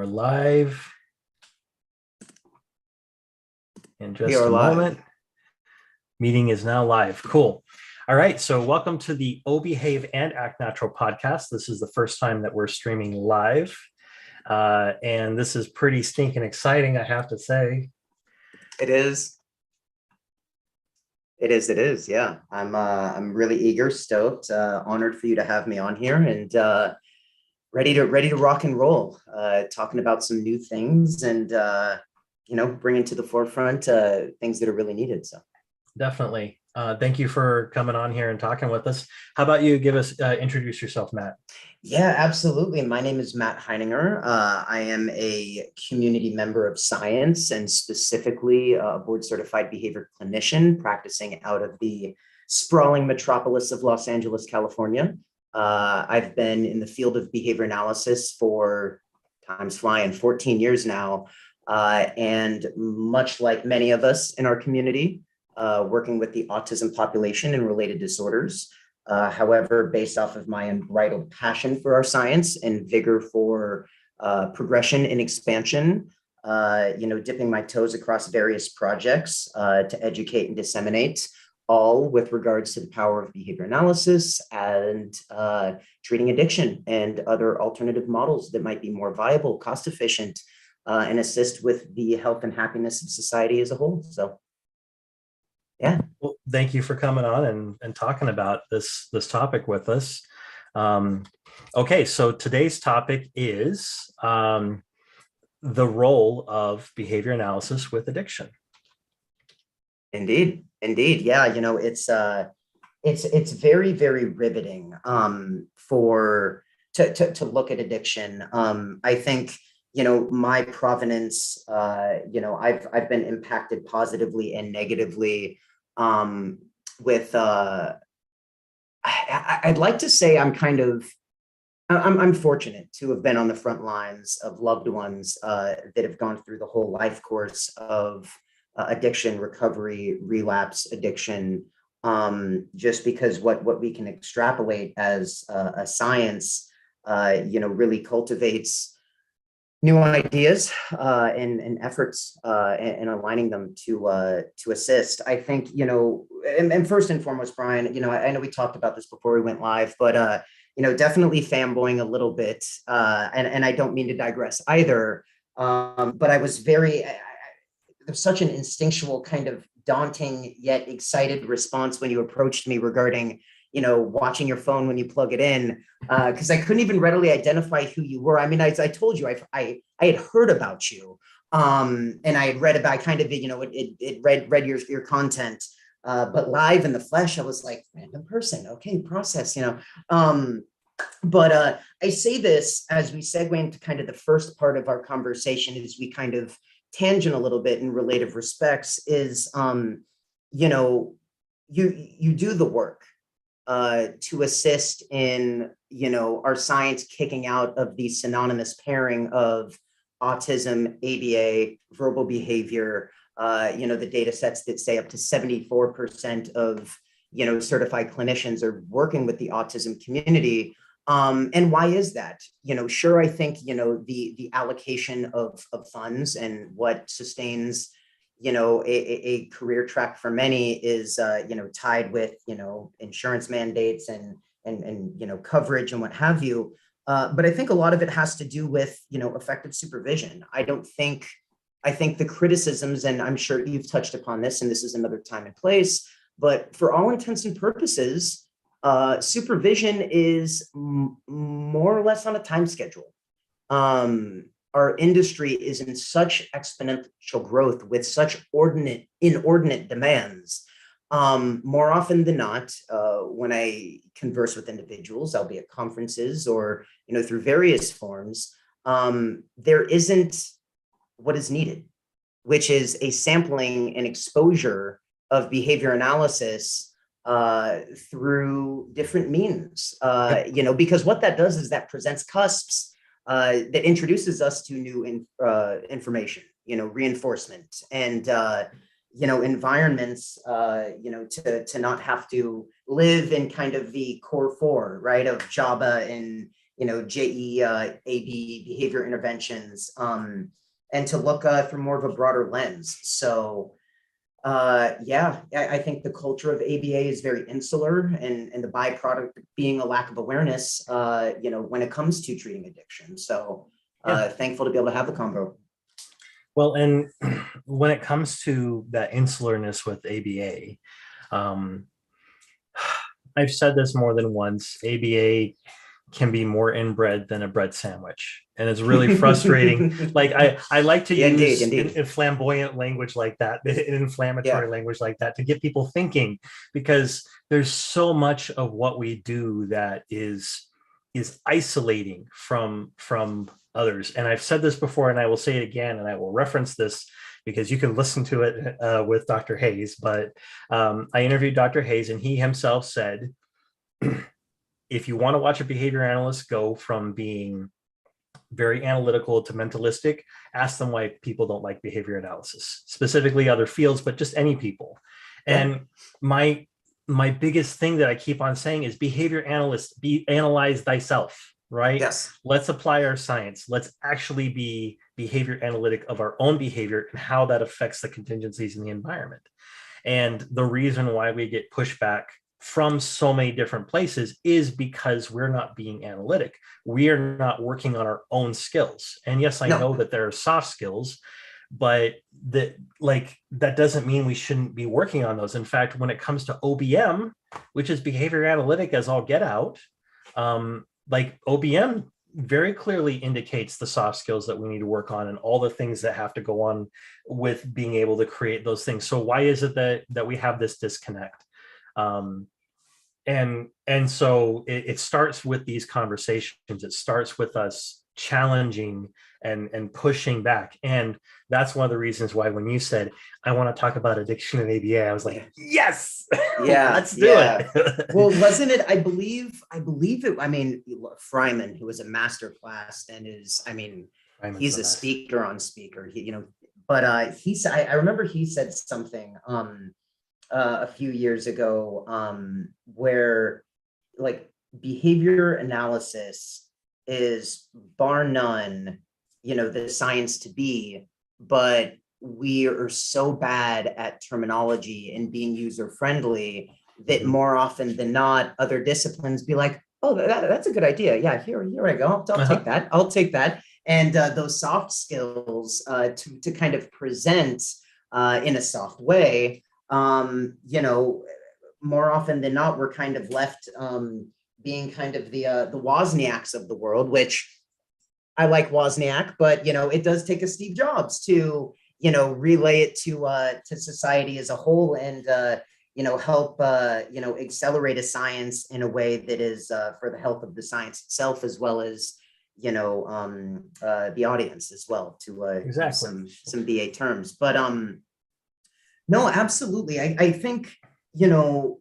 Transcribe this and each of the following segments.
We're live in We just are a live. moment. Meeting is now live. Cool. All right. So welcome to the O Behave and Act Natural podcast. This is the first time that we're streaming live. And this is pretty stinking exciting, I have to say. It is. It is. Yeah. I'm really eager, stoked, honored for you to have me on here and ready to rock and roll, talking about some new things and bringing to the forefront things that are really needed. So Definitely. Thank you for coming on here and talking with us. How about you introduce yourself, Matt? yeah, absolutely. My name is Matt Heininger. I am a community member of science and specifically a board certified behavior clinician practicing out of the sprawling metropolis of Los Angeles, California. I've been in the field of behavior analysis for time's flying 14 years now. And much like many of us in our community, working with the autism population and related disorders. However, based off of my unbridled passion for our science and vigor for progression and expansion, dipping my toes across various projects to educate and disseminate, all with regards to the power of behavior analysis and treating addiction and other alternative models that might be more viable, cost efficient, and assist with the health and happiness of society as a whole. So, yeah. Well, thank you for coming on and talking about this topic with us. Okay, so today's topic is the role of behavior analysis with addiction. Indeed. Yeah, it's very, very riveting to look at addiction. I think my provenance, I've been impacted positively and negatively with I'd like to say I'm fortunate to have been on the front lines of loved ones that have gone through the whole life course of addiction, recovery, relapse, addiction, just because what we can extrapolate as a science, really cultivates new ideas and efforts and aligning them to assist. I think, and first and foremost, Brian, I know we talked about this before we went live, but, definitely fanboying a little bit. And I don't mean to digress either. But I was there's such an instinctual kind of daunting yet excited response when you approached me regarding watching your phone when you plug it in, because I couldn't even readily identify who you were. I mean, I told you I had heard about you, and I had read about read your content, but live in the flesh, I was like, random person, okay, process, but I say this as we segue into kind of the first part of our conversation, as we kind of tangent a little bit in relative respects, is you do the work to assist in, our science kicking out of the synonymous pairing of autism, ABA, verbal behavior, the data sets that say up to 74% of, certified clinicians are working with the autism community. And why is that? Sure, I think, the allocation of funds and what sustains a career track for many is, tied with, insurance mandates and coverage and what have you. But I think a lot of it has to do with, effective supervision. I think the criticisms, and I'm sure you've touched upon this, and this is another time and place, but for all intents and purposes, supervision is more or less on a time schedule. Our industry is in such exponential growth with such inordinate demands. More often than not, when I converse with individuals, albeit conferences or through various forms, there isn't what is needed, which is a sampling and exposure of behavior analysis through different means. Because what that does is that presents cusps that introduces us to new information, reinforcement and, environments, to not have to live in kind of the core four, right, of Java and, JEAB behavior interventions, and to look through more of a broader lens. So I think the culture of ABA is very insular, and the byproduct being a lack of awareness, when it comes to treating addiction. So thankful to be able to have the combo. Well, and when it comes to that insularness with ABA, I've said this more than once, ABA can be more inbred than a bread sandwich. And it's really frustrating. Like I like to use indeed. Flamboyant language like that, inflammatory language like that, to get people thinking, because there's so much of what we do that is isolating from others. And I've said this before, and I will say it again, and I will reference this because you can listen to it with Dr. Hayes. But I interviewed Dr. Hayes, and he himself said, if you want to watch a behavior analyst go from being very analytical to mentalistic, ask them why people don't like behavior analysis, specifically other fields, but just any people. Yeah. And my biggest thing that I keep on saying is, behavior analyst, analyze thyself, right? Yes. Let's apply our science. Let's actually be behavior analytic of our own behavior and how that affects the contingencies in the environment. And the reason why we get pushback from so many different places is because we're not being analytic. We are not working on our own skills. And yes, I know that there are soft skills, but that doesn't mean we shouldn't be working on those. In fact, when it comes to OBM, which is behavior analytic as all get out, OBM very clearly indicates the soft skills that we need to work on and all the things that have to go on with being able to create those things. So why is it that we have this disconnect? And so it starts with these conversations. It starts with us challenging and pushing back. And that's one of the reasons why when you said, I want to talk about addiction and ABA, I was like, yes, let's do it. Well, wasn't it, I believe it, Fryman, who was a master class and he's a speaker on speaker, but he said, I remember he said something, a few years ago, where behavior analysis is bar none, the science to be, but we are so bad at terminology and being user friendly that more often than not, other disciplines be like, oh, that's a good idea. Yeah, here I go. I'll take that. And those soft skills to kind of present in a soft way, more often than not, we're kind of left being kind of the Wozniaks of the world, which I like Wozniak, but it does take a Steve Jobs to relay it to society as a whole, and help accelerate a science in a way that is for the health of the science itself, as well as the audience as well, to exactly some BA terms. But no, absolutely. I think, to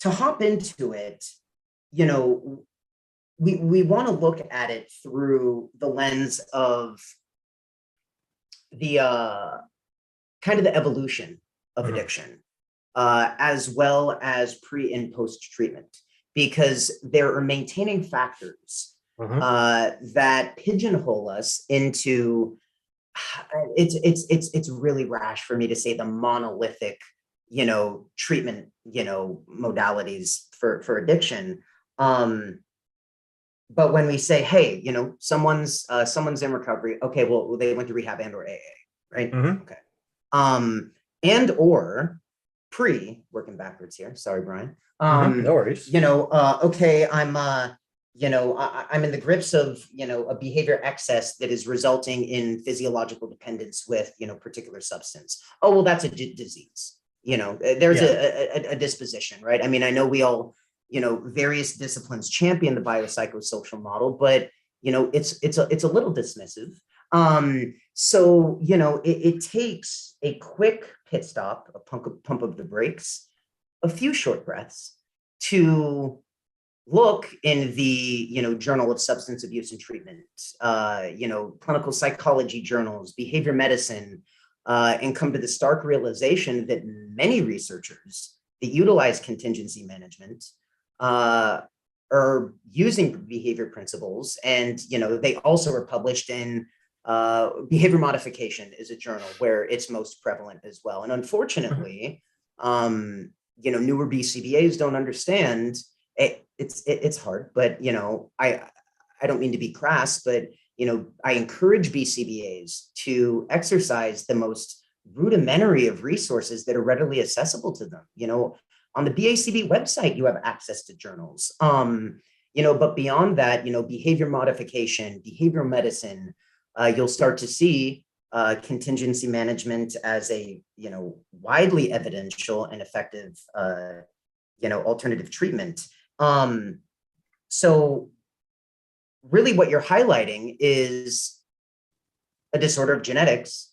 hop into it, we want to look at it through the lens of the kind of the evolution of addiction, as well as pre and post treatment, because there are maintaining factors that pigeonhole us into. It's really rash for me to say the monolithic, treatment, modalities for addiction. But when we say, hey, someone's in recovery, okay, well, they went to rehab and or AA, right? Okay. And or working backwards here. Sorry, Brian. No worries. Okay, I'm I'm in the grips of, a behavior excess that is resulting in physiological dependence with, particular substance. Oh, well, that's a disease. There's a disposition, right? I know we all, various disciplines champion the biopsychosocial model, but, it's a little dismissive. So, it takes a quick pit stop, a pump of the brakes, a few short breaths to look in the Journal of Substance Abuse and Treatment, clinical psychology journals, behavior medicine, and come to the stark realization that many researchers that utilize contingency management are using behavior principles, and they also are published in Behavior Modification is a journal where it's most prevalent as well. And unfortunately, newer BCBAs don't understand it. It's hard, but I don't mean to be crass, but I encourage BCBAs to exercise the most rudimentary of resources that are readily accessible to them. On the BACB website, you have access to journals. But beyond that, behavior modification, behavioral medicine, you'll start to see contingency management as a widely evidential and effective alternative treatment. So really what you're highlighting is a disorder of genetics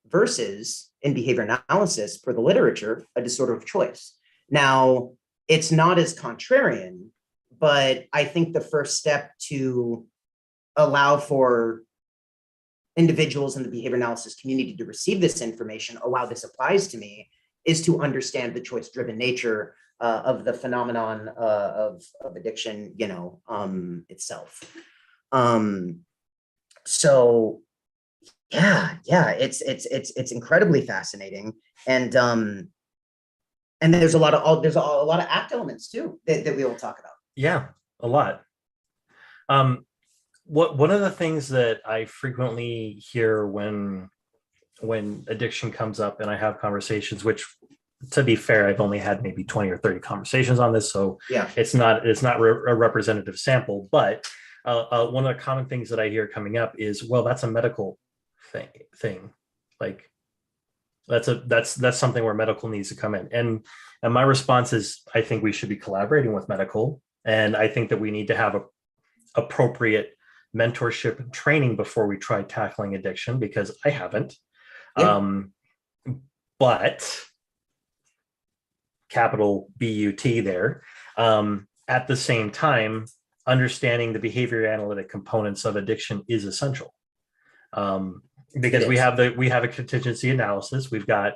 versus, in behavior analysis per the literature, a disorder of choice. Now, it's not as contrarian, but I think the first step to allow for individuals in the behavior analysis community to receive this information, oh, wow, this applies to me, is to understand the choice-driven nature of the phenomenon of addiction, itself. So yeah, it's incredibly fascinating, and there's a lot of ACT elements too that we will talk about. Yeah, a lot. One of the things that I frequently hear when addiction comes up and I have conversations, which, to be fair, I've only had maybe 20 or 30 conversations on this, so yeah, it's not a representative sample, but one of the common things that I hear coming up is, well, that's a medical thing. Like that's something where medical needs to come in. And my response is, I think we should be collaborating with medical. And I think that we need to have appropriate mentorship and training before we try tackling addiction, because I haven't. Yeah. But capital BUT there. At the same time, understanding the behavior analytic components of addiction is essential. Because we have a contingency analysis. We've got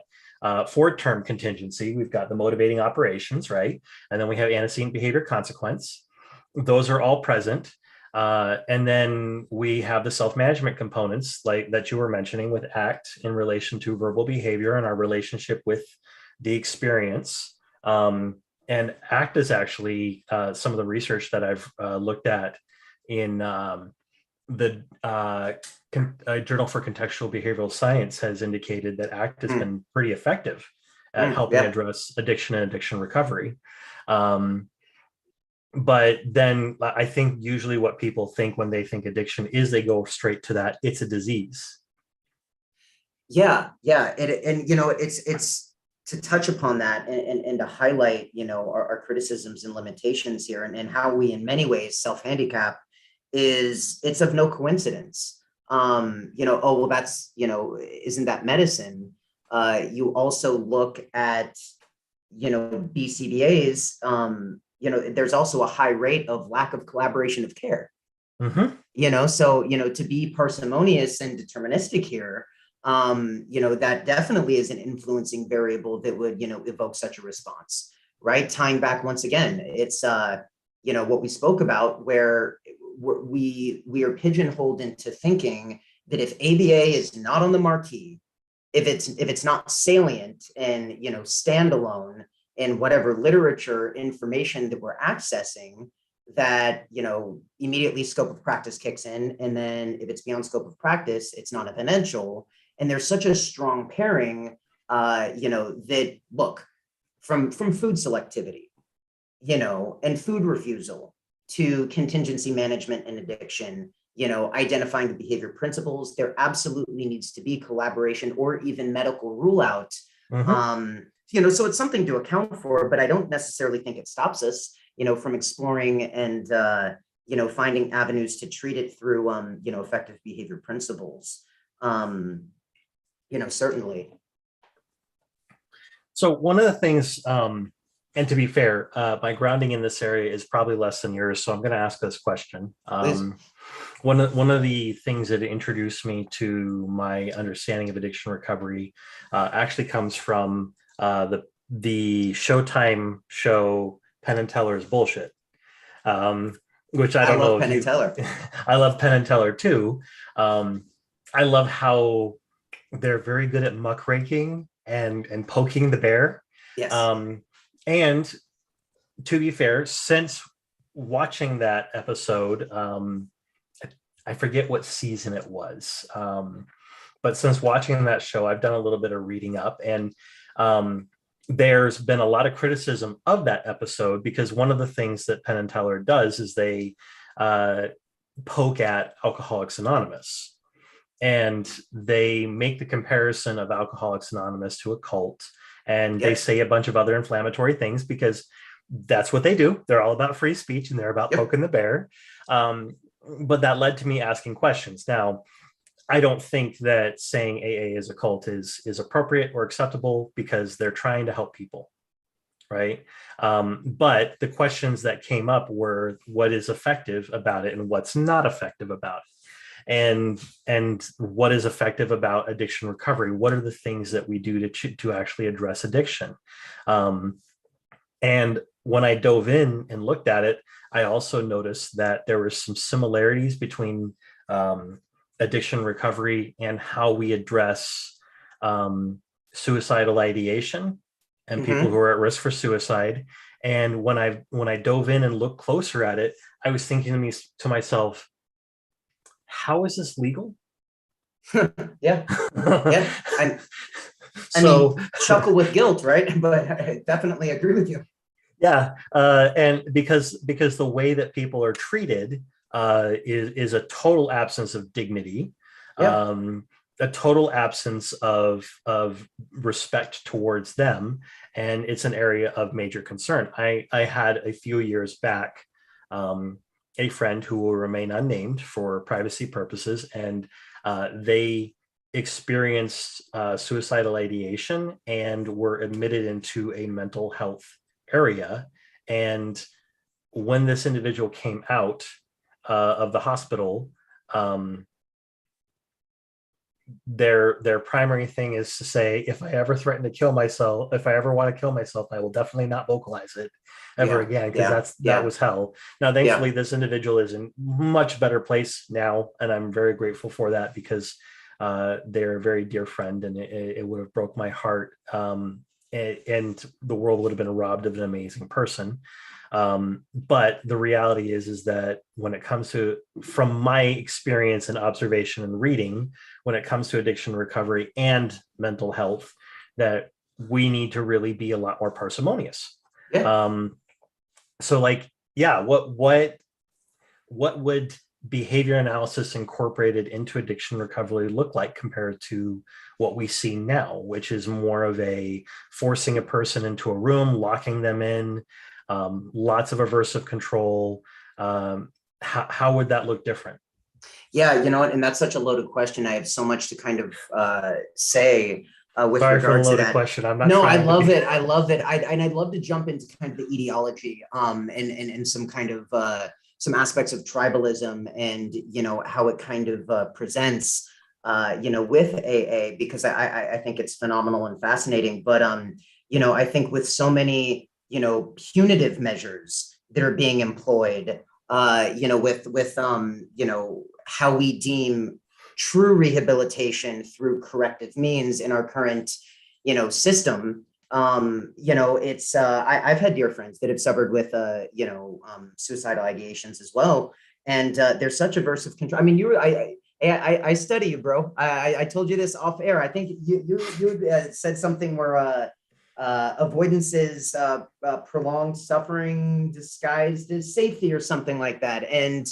forward-term contingency. We've got the motivating operations, right? And then we have antecedent behavior consequence. Those are all present. And then we have the self-management components, like that you were mentioning with ACT in relation to verbal behavior and our relationship with the experience. And ACT is actually some of the research that I've looked at in the Journal for Contextual Behavioral Science has indicated that ACT has been pretty effective at helping address addiction and addiction recovery. But then I think usually what people think when they think addiction is they go straight to that it's a disease. Yeah. It's to touch upon that and to highlight, our criticisms and limitations here, and how we in many ways self-handicap it's of no coincidence. Oh, well, that's, isn't that medicine? You also look at, BCBAs, there's also a high rate of lack of collaboration of care. Mm-hmm. So, to be parsimonious and deterministic here, that definitely is an influencing variable that would, evoke such a response, right? Tying back once again, it's, what we spoke about, where we are pigeonholed into thinking that if ABA is not on the marquee, if it's not salient and, standalone in whatever literature information that we're accessing, that, immediately scope of practice kicks in. And then if it's beyond scope of practice, it's not evidential. And there's such a strong pairing, that look, from food selectivity, and food refusal to contingency management and addiction, identifying the behavior principles, there absolutely needs to be collaboration or even medical rule out. Mm-hmm. So it's something to account for, but I don't necessarily think it stops us, from exploring and, finding avenues to treat it through, effective behavior principles. Certainly. So one of the things, and to be fair, my grounding in this area is probably less than yours, so I'm going to ask this question. One of the things that introduced me to my understanding of addiction recovery actually comes from the Showtime show Penn and Teller's Bullshit. which I I don't know love if Penn and you, Teller. I love Penn and Teller too. Um, I love how they're very good at muckraking and poking the bear. Yes. Um, and to be fair, since watching that episode, I forget what season it was. But since watching that show, I've done a little bit of reading up, and um, there's been a lot of criticism of that episode because one of the things that Penn and Teller does is they uh, poke at Alcoholics Anonymous, and they make the comparison of Alcoholics Anonymous to a cult, and they Yep. say a bunch of other inflammatory things because that's what they do. They're all about free speech and they're about Yep. poking the bear. Um, but that led to me asking questions. Now, I don't think that saying AA is a cult is appropriate or acceptable because they're trying to help people, right? But the questions that came up were what is effective about it and what's not effective about it, and what is effective about addiction recovery. What are the things that we do to actually address addiction? Um, and when I dove in and looked at it, I also noticed that there were some similarities between um, addiction recovery and how we address suicidal ideation and people who Hmm. are at risk for suicide. And when I dove in and looked closer at it, I was thinking to myself, how is this legal? Yeah. Yeah. I mean, So chuckle with guilt, right? But I definitely agree with you. yeah, and because the way that people are treated is a total absence of dignity, Yeah. um, a total absence of respect towards them, and it's an area of major concern. I had a few years back um, a friend who will remain unnamed for privacy purposes, and they experienced suicidal ideation and were admitted into a mental health area. And when this individual came out of the hospital, um, their primary thing is to say, if I ever threaten to kill myself, if I ever want to kill myself, I will definitely not vocalize it ever Yeah. again, because Yeah. that Yeah. was hell. Now, Yeah. thankfully, this individual is in much better place now, and I'm very grateful for that because they're a very dear friend, and it would have broke my heart. And the world would have been robbed of an amazing person. But the reality is that when it comes to, from my experience and observation and reading, when it comes to addiction recovery and mental health, that we need to really be a lot more parsimonious. Yeah. Um, so like, yeah, what would behavior analysis incorporated into addiction recovery look like compared to what we see now, which is more of a forcing a person into a room, locking them in, lots of aversive control. How would that look different? Yeah, you know what? And that's such a loaded question. I have so much to kind of say with Sorry for the regards to loaded that. question. I'm not No, I trying to love be. it. I love it. And I'd love to jump into kind of the etiology and some kind of some aspects of tribalism and you know how it kind of presents you know with AA because I think it's phenomenal and fascinating. But you know I think with so many you know punitive measures that are being employed you know with you know how we deem true rehabilitation through corrective means in our current you know system you know it's I've had dear friends that have suffered with you know suicidal ideations as well and there's such aversive control. I mean I study you, bro. I told you this off air. I think you said something where avoidance is prolonged suffering disguised as safety or something like that. And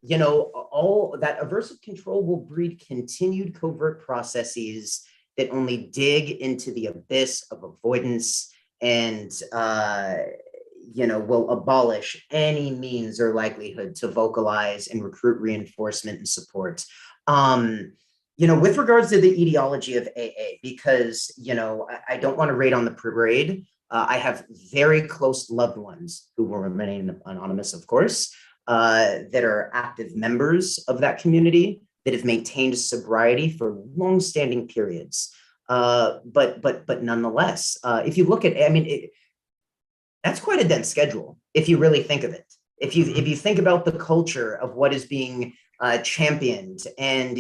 you know, all that aversive control will breed continued covert processes that only dig into the abyss of avoidance and you know will abolish any means or likelihood to vocalize and recruit reinforcement and support. You know, with regards to the etiology of AA, because you know I don't want to raid on the parade. I have very close loved ones who will remain anonymous, of course, that are active members of that community that have maintained sobriety for long-standing periods. But nonetheless, if you look at, I mean, that's quite a dense schedule. if you really think of it. If you Mhm. think about the culture of what is being championed and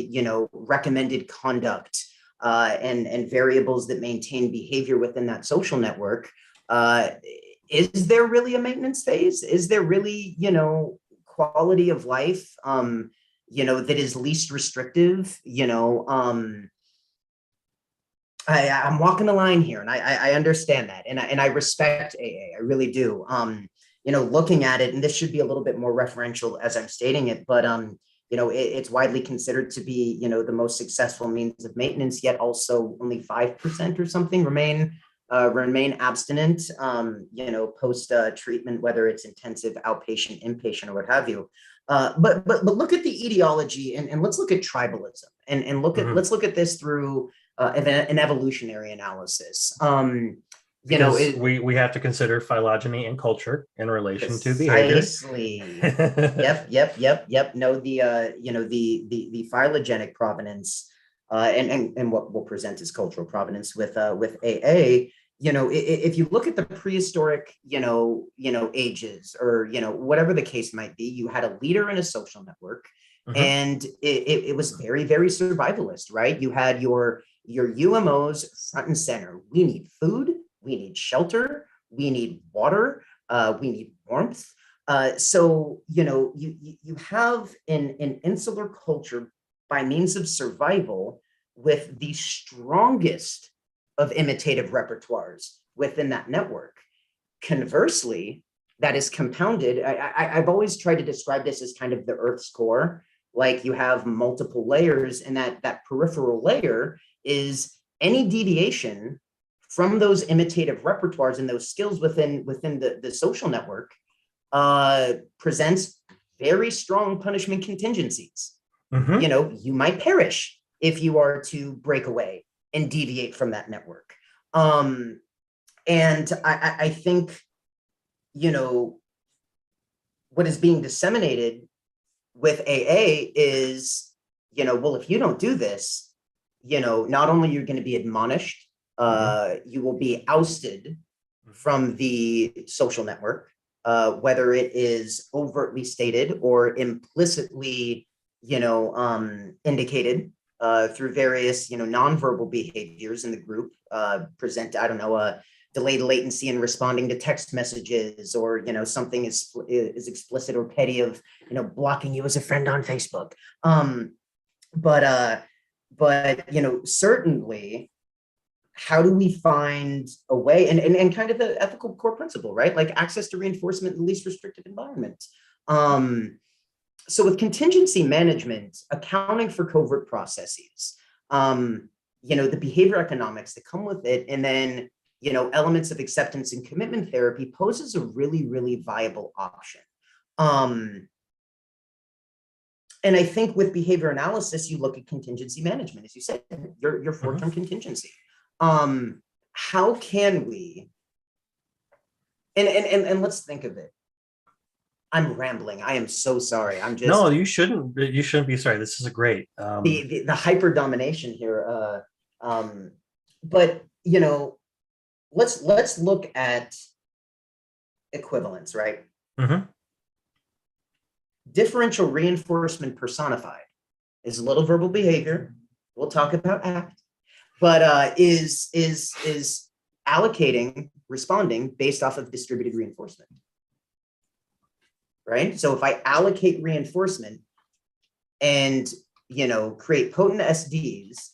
recommended conduct and variables that maintain behavior within that social network, is there really a maintenance phase? Is there really quality of life that is least restrictive? I'm walking the line here, and I understand that, and I respect AA. I really do. Looking at it, and this should be a little bit more referential as I'm stating it, but it's widely considered to be the most successful means of maintenance. Yet also only 5% or something remain abstinent. Post treatment, whether it's intensive, outpatient, inpatient, or what have you. But look at the etiology, and let's look at tribalism, and Mhm. let's look at this through an evolutionary analysis. Because we have to consider phylogeny and culture in relation to behavior. Precisely. Yep. No, the phylogenetic provenance, and what we'll present as cultural provenance with AA. If you look at the prehistoric, ages, or whatever the case might be, you had a leader in a social network, Mhm. and it was very, very survivalist, right? You had your UMOs front and center. We need food, we need shelter, we need water, we need warmth. So you have an insular culture by means of survival with the strongest of imitative repertoires within that network. Conversely, that is compounded. I've always tried to describe this as kind of the Earth's core. Like, you have multiple layers, and that peripheral layer is any deviation from those imitative repertoires and those skills within the social network presents very strong punishment contingencies. Mhm. You might perish if you are to break away and deviate from that network. And I think, what is being disseminated with AA is, well, if you don't do this, not only you're going to be admonished, Mhm. you will be ousted from the social network, whether it is overtly stated or implicitly, indicated through various, nonverbal behaviors in the group. Present, I don't know, delayed latency in responding to text messages, or something is explicit or petty of blocking you as a friend on Facebook. But certainly, how do we find a way, and kind of the ethical core principle, right? Like access to reinforcement in the least restrictive environment. So with contingency management, accounting for covert processes, the behavior economics that come with it, and then, elements of acceptance and commitment therapy poses a really, really viable option. And I think with behavior analysis, you look at contingency management, as you said, your Mhm. for-term contingency. How can we, and let's think of it. I'm rambling. I am so sorry. I'm No, just you shouldn't. You shouldn't be sorry. This is a great. the hyper domination here. But let's look at equivalence, right? Mhm. Differential reinforcement personified is little verbal behavior. We'll talk about ACT, but is allocating, responding based off of distributed reinforcement, right? So if I allocate reinforcement and create potent SDs,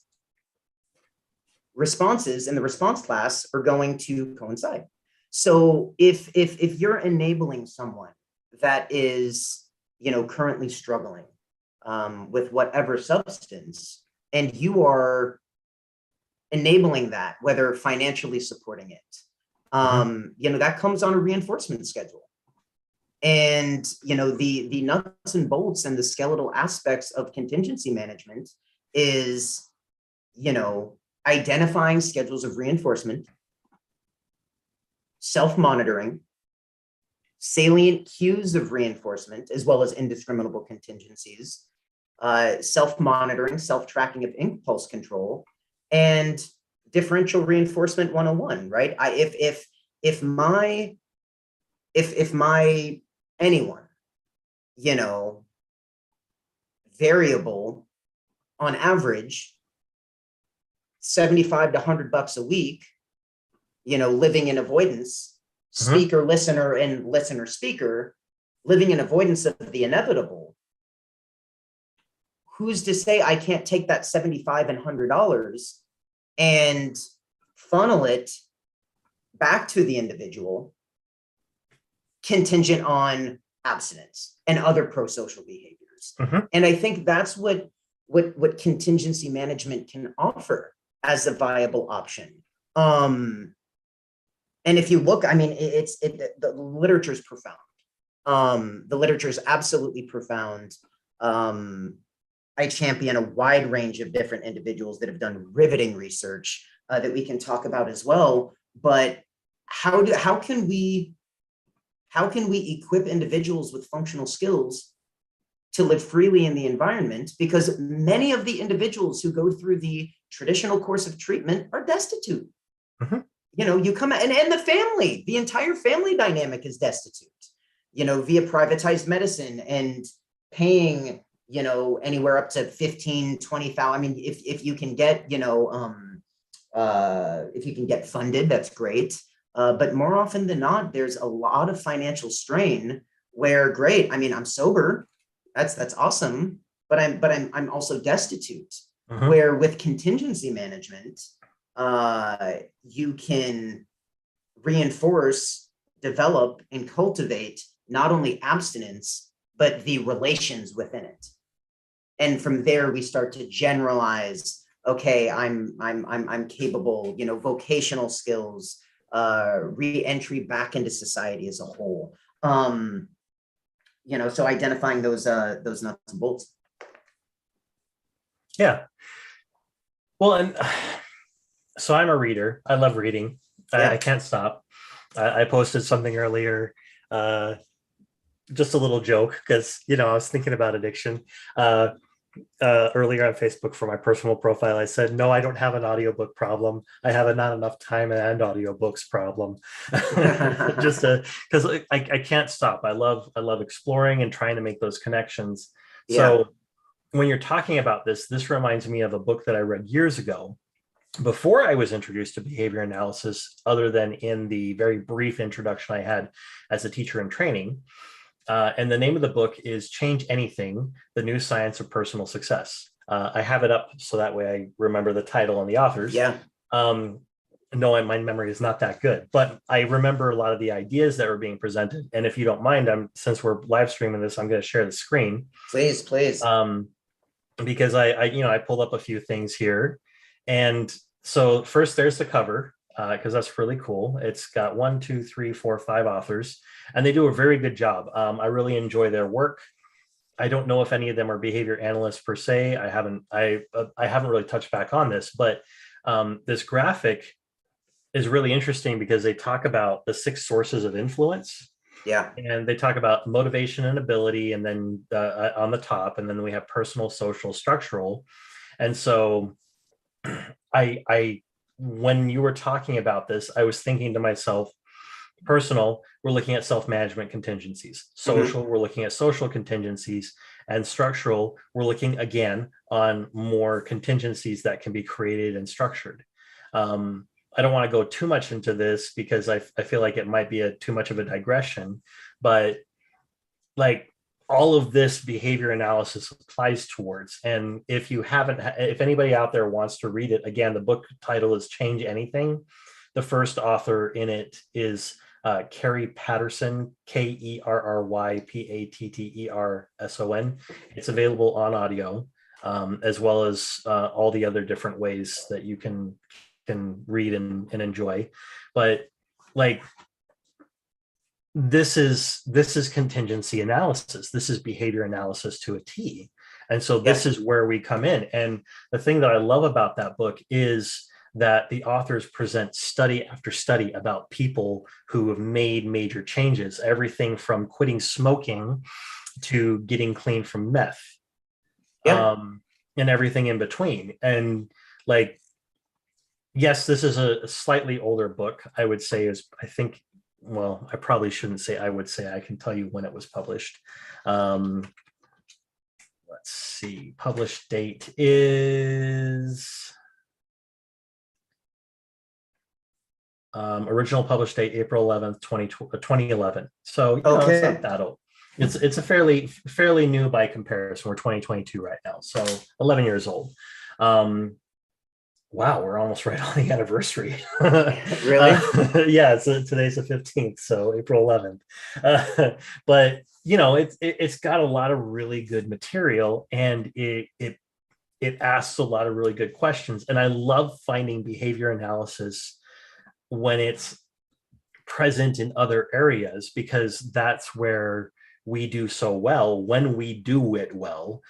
responses in the response class are going to coincide. So if you're enabling someone that is currently struggling with whatever substance, and you are enabling that, whether financially supporting it, Mhm. that comes on a reinforcement schedule. And the nuts and bolts and the skeletal aspects of contingency management is identifying schedules of reinforcement, self-monitoring, salient cues of reinforcement, as well as indiscriminable contingencies, self-monitoring, self-tracking of impulse control, and differential reinforcement 101, right? If my if my anyone, you know, variable on average 75 to $100 a week, you know, living in avoidance, speaker, listener, and listener speaker, living in avoidance of the inevitable. Who's to say I can't take that 75 and $100 and funnel it back to the individual contingent on abstinence and other pro-social behaviors? And I think that's what contingency management can offer as a viable option. And if you look, I mean, the literature is profound. The literature is absolutely profound. I champion a wide range of different individuals that have done riveting research that we can talk about as well. But how can we equip individuals with functional skills to live freely in the environment? Because many of the individuals who go through the traditional course of treatment are destitute. You know, you come and the family, the entire family dynamic is destitute, you know, via privatized medicine and paying, you know, anywhere up to 15, 20,000. I mean, if you can get, you know, if you can get funded, that's great. But more often than not, there's a lot of financial strain where, great, I mean, I'm sober, that's awesome, but I'm also destitute. Where with contingency management, you can reinforce, develop, and cultivate not only abstinence, but the relations within it. And from there, we start to generalize, okay, I'm capable, you know, vocational skills, re-entry back into society as a whole. You know, so identifying those nuts and bolts. Yeah. Well, and so I'm a reader. I love reading. Yeah. I can't stop. I posted something earlier, just a little joke, because, you know, I was thinking about addiction. Earlier on Facebook for my personal profile, I said, no, I don't have an audiobook problem. I have a not enough time and audiobooks problem. Just because I can't stop. I love exploring and trying to make those connections. Yeah. So when you're talking about this reminds me of a book that I read years ago before I was introduced to behavior analysis, other than in the very brief introduction I had as a teacher in training. And the name of the book is Change Anything, The New Science of Personal Success. I have it up so that way I remember the title and the authors. Yeah. No, my memory is not that good, but I remember a lot of the ideas that were being presented. And if you don't mind, since we're live streaming this, I'm going to share the screen. Please. Because I pulled up a few things here. And so first there's the cover, because that's really cool. It's got 1, 2, 3, 4, 5 authors, and they do a very good job. I really enjoy their work. I don't know if any of them are behavior analysts per se. I haven't really touched back on this, but this graphic is really interesting because they talk about the 6 sources of influence. Yeah. And they talk about motivation and ability, and then on the top, and then we have personal, social, structural. And so when you were talking about this, I was thinking to myself, personal, we're looking at self-management contingencies. Social, we're looking at social contingencies. And structural, we're looking again on more contingencies that can be created and structured. I don't want to go too much into this because I feel like it might be too much of a digression, but like all of this behavior analysis applies towards. And if anybody out there wants to read it, again, the book title is Change Anything. The first author in it is Kerry Patterson, KerryPatterson. It's available on audio, as well as all the other different ways that you can read and enjoy. But like, this is contingency analysis. This is behavior analysis to a T. And so this is where we come in. And the thing that I love about that book is that the authors present study after study about people who have made major changes, everything from quitting smoking to getting clean from meth, and everything in between. And like, yes, this is a slightly older book. I would say I think well, I probably shouldn't say I would say, I can tell you when it was published. Um, let's see, published date is original published date April 11th, 2011. So, you know, it's not Okay. that old. It's a fairly new by comparison. We're 2022 right now, so 11 years old. Wow, we're almost right on the anniversary. Really? Yeah, so today's the 15th, so April 11th. But you know, it's got a lot of really good material, and it asks a lot of really good questions. And I love finding behavior analysis when it's present in other areas, because that's where we do so well when we do it well,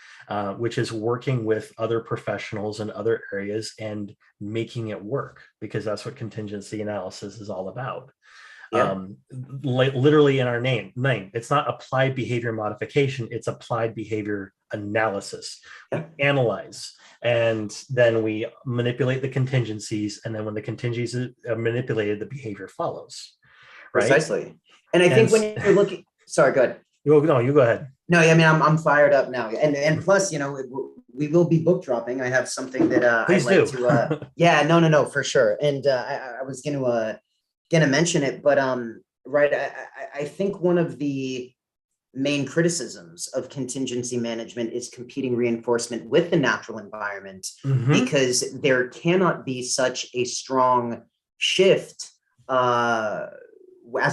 which is working with other professionals in other areas and making it work, because that's what contingency analysis is all about. Yeah, Literally in our name, it's not applied behavior modification, it's applied behavior analysis. yeah, We analyze, and then we manipulate the contingencies, and then when the contingencies are manipulated, the behavior follows, right? precisely. And I And think when you're looking, sorry, go ahead. no, you go ahead. No, I mean, I'm fired up now. And plus, we will be book dropping. I have something that I'd Please like do. to yeah, no, for sure. And I was gonna mention it, but right, I think one of the main criticisms of contingency management is competing reinforcement with the natural environment, Mhm. because there cannot be such a strong shift as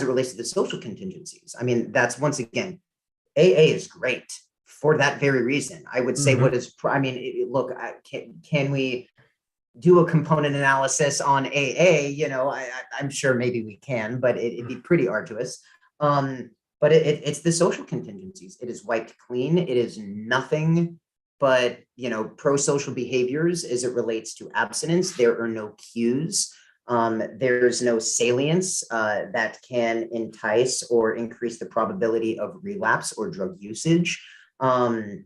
it relates to the social contingencies. I mean, that's once again, AA is great for that very reason. I would say what Mhm. is, I mean, look, can we do a component analysis on AA? I'm sure maybe we can, but it'd be pretty arduous. But it's the social contingencies. It is wiped clean. It is nothing but, pro-social behaviors as it relates to abstinence. There are no cues. There's no salience that can entice or increase the probability of relapse or drug usage. But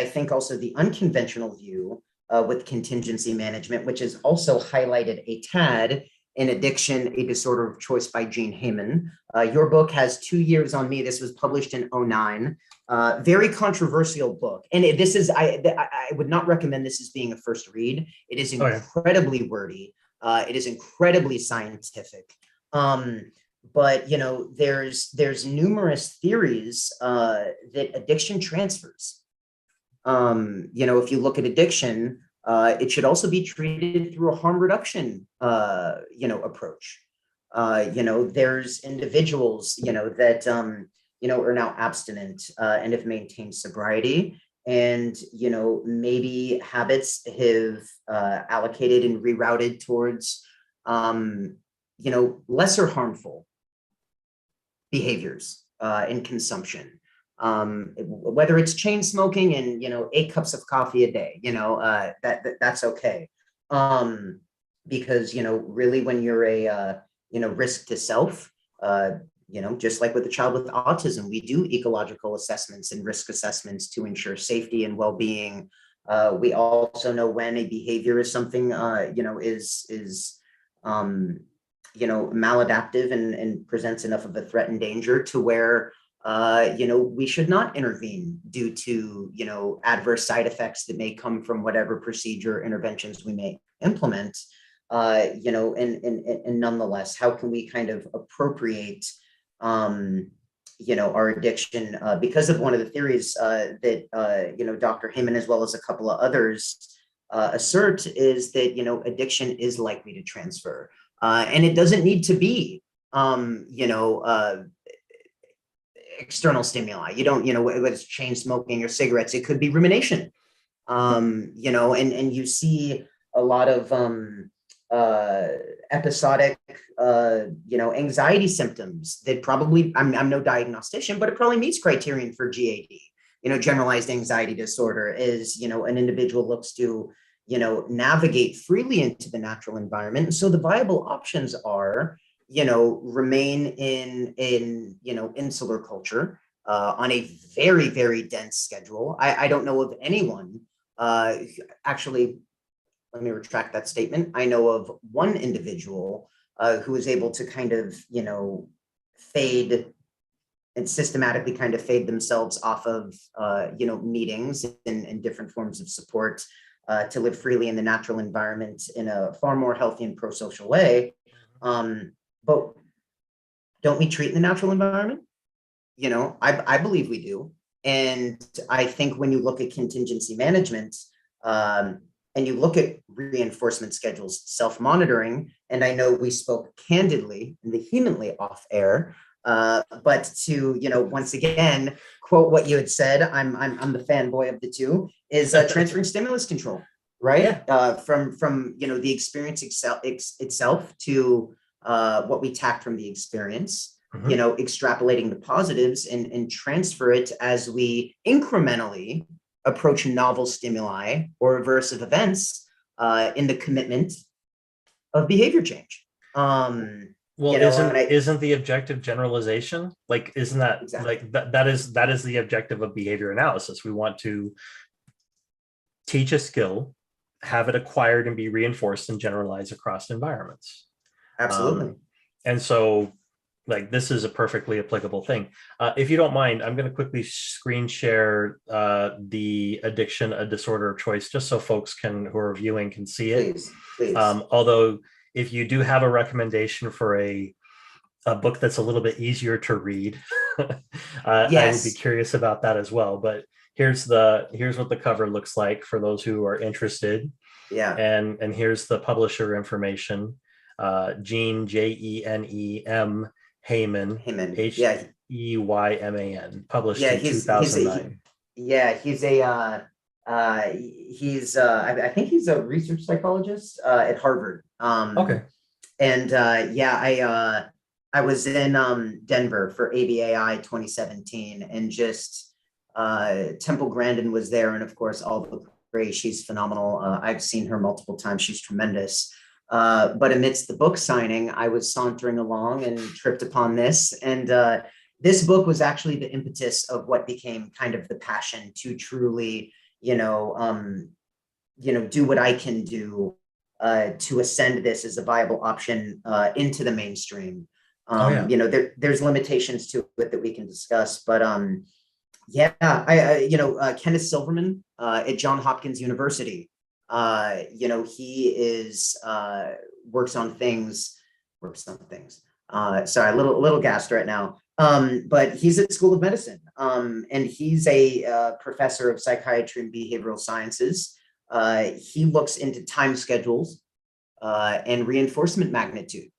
I think also the unconventional view with contingency management, which is also highlighted a tad in Addiction, a Disorder of Choice by Gene Heyman. Your book has 2 years on me. This was published in 2009. Very controversial book. And this is, I would not recommend this as being a first read. It is Oh, yeah. incredibly wordy. It is incredibly scientific. But there's numerous theories that addiction transfers. If you look at addiction, it should also be treated through a harm reduction, approach. There's individuals, that, are now abstinent and have maintained sobriety. And, maybe habits have allocated and rerouted towards, lesser harmful behaviors in consumption. Whether it's chain smoking and 8 cups of coffee a day, that's okay. Because really, when you're a risk to self, just like with a child with autism, we do ecological assessments and risk assessments to ensure safety and well-being. We also know when a behavior is something is maladaptive and presents enough of a threat and danger to where we should not intervene due to adverse side effects that may come from whatever procedure interventions we may implement. And nonetheless, how can we kind of appropriate our addiction, because of one of the theories that Dr. Heyman, as well as a couple of others, assert, is that addiction is likely to transfer, and it doesn't need to be external stimuli. You don't, whether it's chain smoking or cigarettes, it could be rumination. And you see a lot of episodic anxiety symptoms that probably, I'm no diagnostician, but it probably meets criterion for GAD. Generalized anxiety disorder is, an individual looks to navigate freely into the natural environment. And so the viable options are remain in insular culture on a very, very dense schedule. I don't know of anyone, actually, let me retract that statement. I know of one individual who was able to kind of, fade and systematically kind of fade themselves off of, meetings and different forms of support to live freely in the natural environment in a far more healthy and pro-social way. But don't we treat the natural environment? I believe we do. And I think when you look at contingency management, and you look at reinforcement schedules, self-monitoring, and I know we spoke candidly and vehemently off air, but to, once again, quote what you had said, I'm the fanboy of the two, is transferring stimulus control, right? Yeah. From the experience itself to what we tack from the experience. Extrapolating the positives and transfer it as we incrementally approach novel stimuli or aversive events in the commitment of behavior change. Well, isn't the objective generalization? Like, isn't that exactly. Like that is the objective of behavior analysis? We want to teach a skill, have it acquired and be reinforced and generalized across environments. Absolutely. And so, like, this is a perfectly applicable thing. If you don't mind, I'm going to quickly screen share the addiction, a disorder of choice, just so folks who are viewing can see it. Please. Although, if you do have a recommendation for a book that's a little bit easier to read, yes. I would be curious about that as well. But here's what the cover looks like for those who are interested. Yeah. And here's the publisher information. Gene, Jenem Heininger, Heyman, published in 2009. I think he's a research psychologist at Harvard. Okay. And I was in Denver for ABAI 2017, and just Temple Grandin was there, and of course all the praise. She's phenomenal. I've seen her multiple times. She's tremendous. But amidst the book signing, I was sauntering along and tripped upon this. And this book was actually the impetus of what became kind of the passion to truly, do what I can do to ascend this as a viable option into the mainstream. There's limitations to it that we can discuss, but Kenneth Silverman at Johns Hopkins University. He is works on things. Sorry, a little gassed right now. But he's at School of Medicine, and he's a professor of psychiatry and behavioral sciences. He looks into time schedules and reinforcement magnitude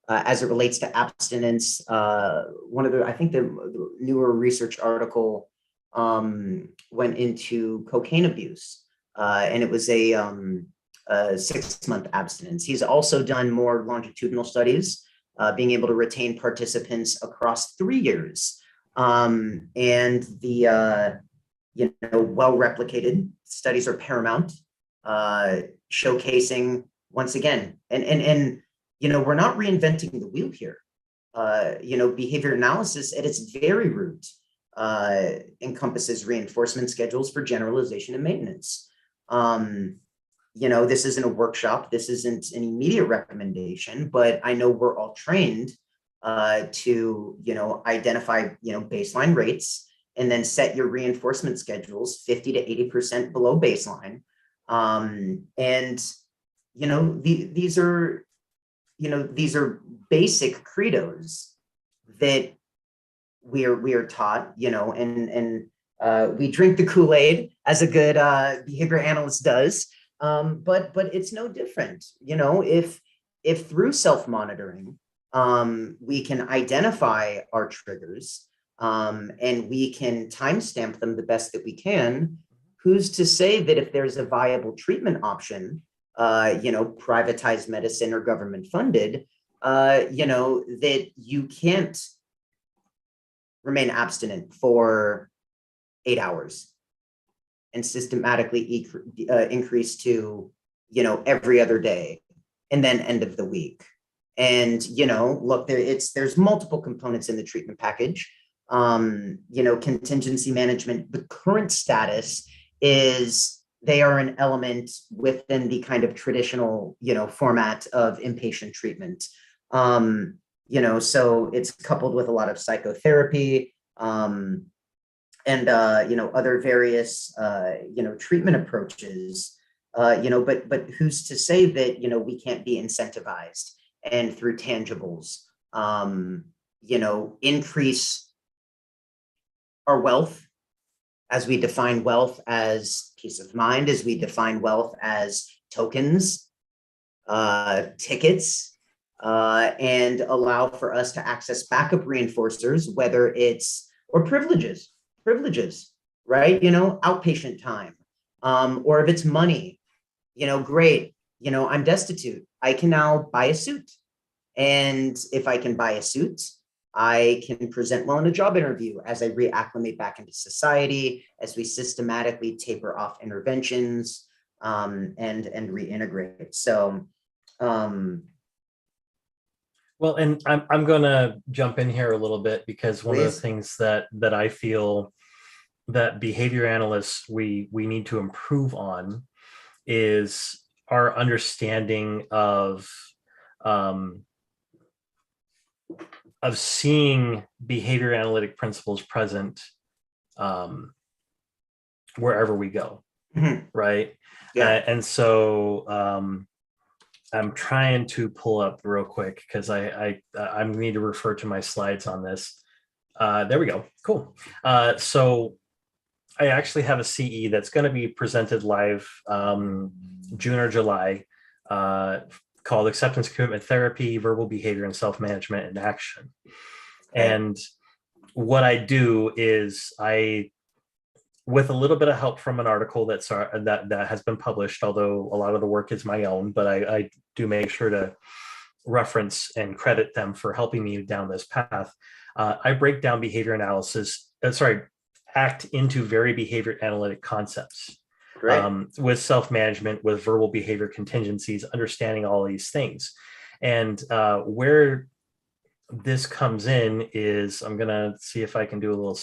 as it relates to abstinence. I think the newer research article went into cocaine abuse. And it was a 6-month abstinence. He's also done more longitudinal studies, being able to retain participants across 3 years. And the well-replicated studies are paramount, showcasing once again, and we're not reinventing the wheel here. Behavior analysis at its very root encompasses reinforcement schedules for generalization and maintenance. This isn't a workshop. This isn't an immediate recommendation, but I know we're all trained to, identify, baseline rates and then set your reinforcement schedules 50 to 80% below baseline. These are basic credos that we are taught, and we drink the Kool-Aid as a good behavior analyst does, but it's no different. If through self-monitoring we can identify our triggers and we can timestamp them the best that we can, who's to say that if there's a viable treatment option, privatized medicine or government funded, that you can't remain abstinent for 8 hours and systematically increase to, every other day and then end of the week. And, look, there's multiple components in the treatment package. Contingency management, the current status is they are an element within the kind of traditional, format of inpatient treatment. So it's coupled with a lot of psychotherapy, and other various treatment approaches. But who's to say that we can't be incentivized and through tangibles, increase our wealth, as we define wealth as peace of mind, as we define wealth as tokens, tickets, and allow for us to access backup reinforcers, whether it's or privileges, right? Outpatient time, or if it's money, great. I'm destitute. I can now buy a suit, and if I can buy a suit, I can present well in a job interview as I reacclimate back into society, as we systematically taper off interventions, and reintegrate. So, Well, and I'm going to jump in here a little bit, because one of the please. things that I feel that behavior analysts we need to improve on is our understanding of seeing behavior analytic principles present wherever we go, right? Yeah. And so I'm trying to pull up real quick, because I need to refer to my slides on this. There we go. Cool. So I actually have a CE that's going to be presented live June or July, called Acceptance Commitment Therapy, Verbal Behavior and Self-Management in Action. Okay. And what I do is with a little bit of help from an article that has been published, although a lot of the work is my own, but I do make sure to reference and credit them for helping me down this path. I break down behavior analysis, ACT into very behavior analytic concepts. With self-management, with verbal behavior contingencies, understanding all these things. And where this comes in is, I'm going to see if I can do a little,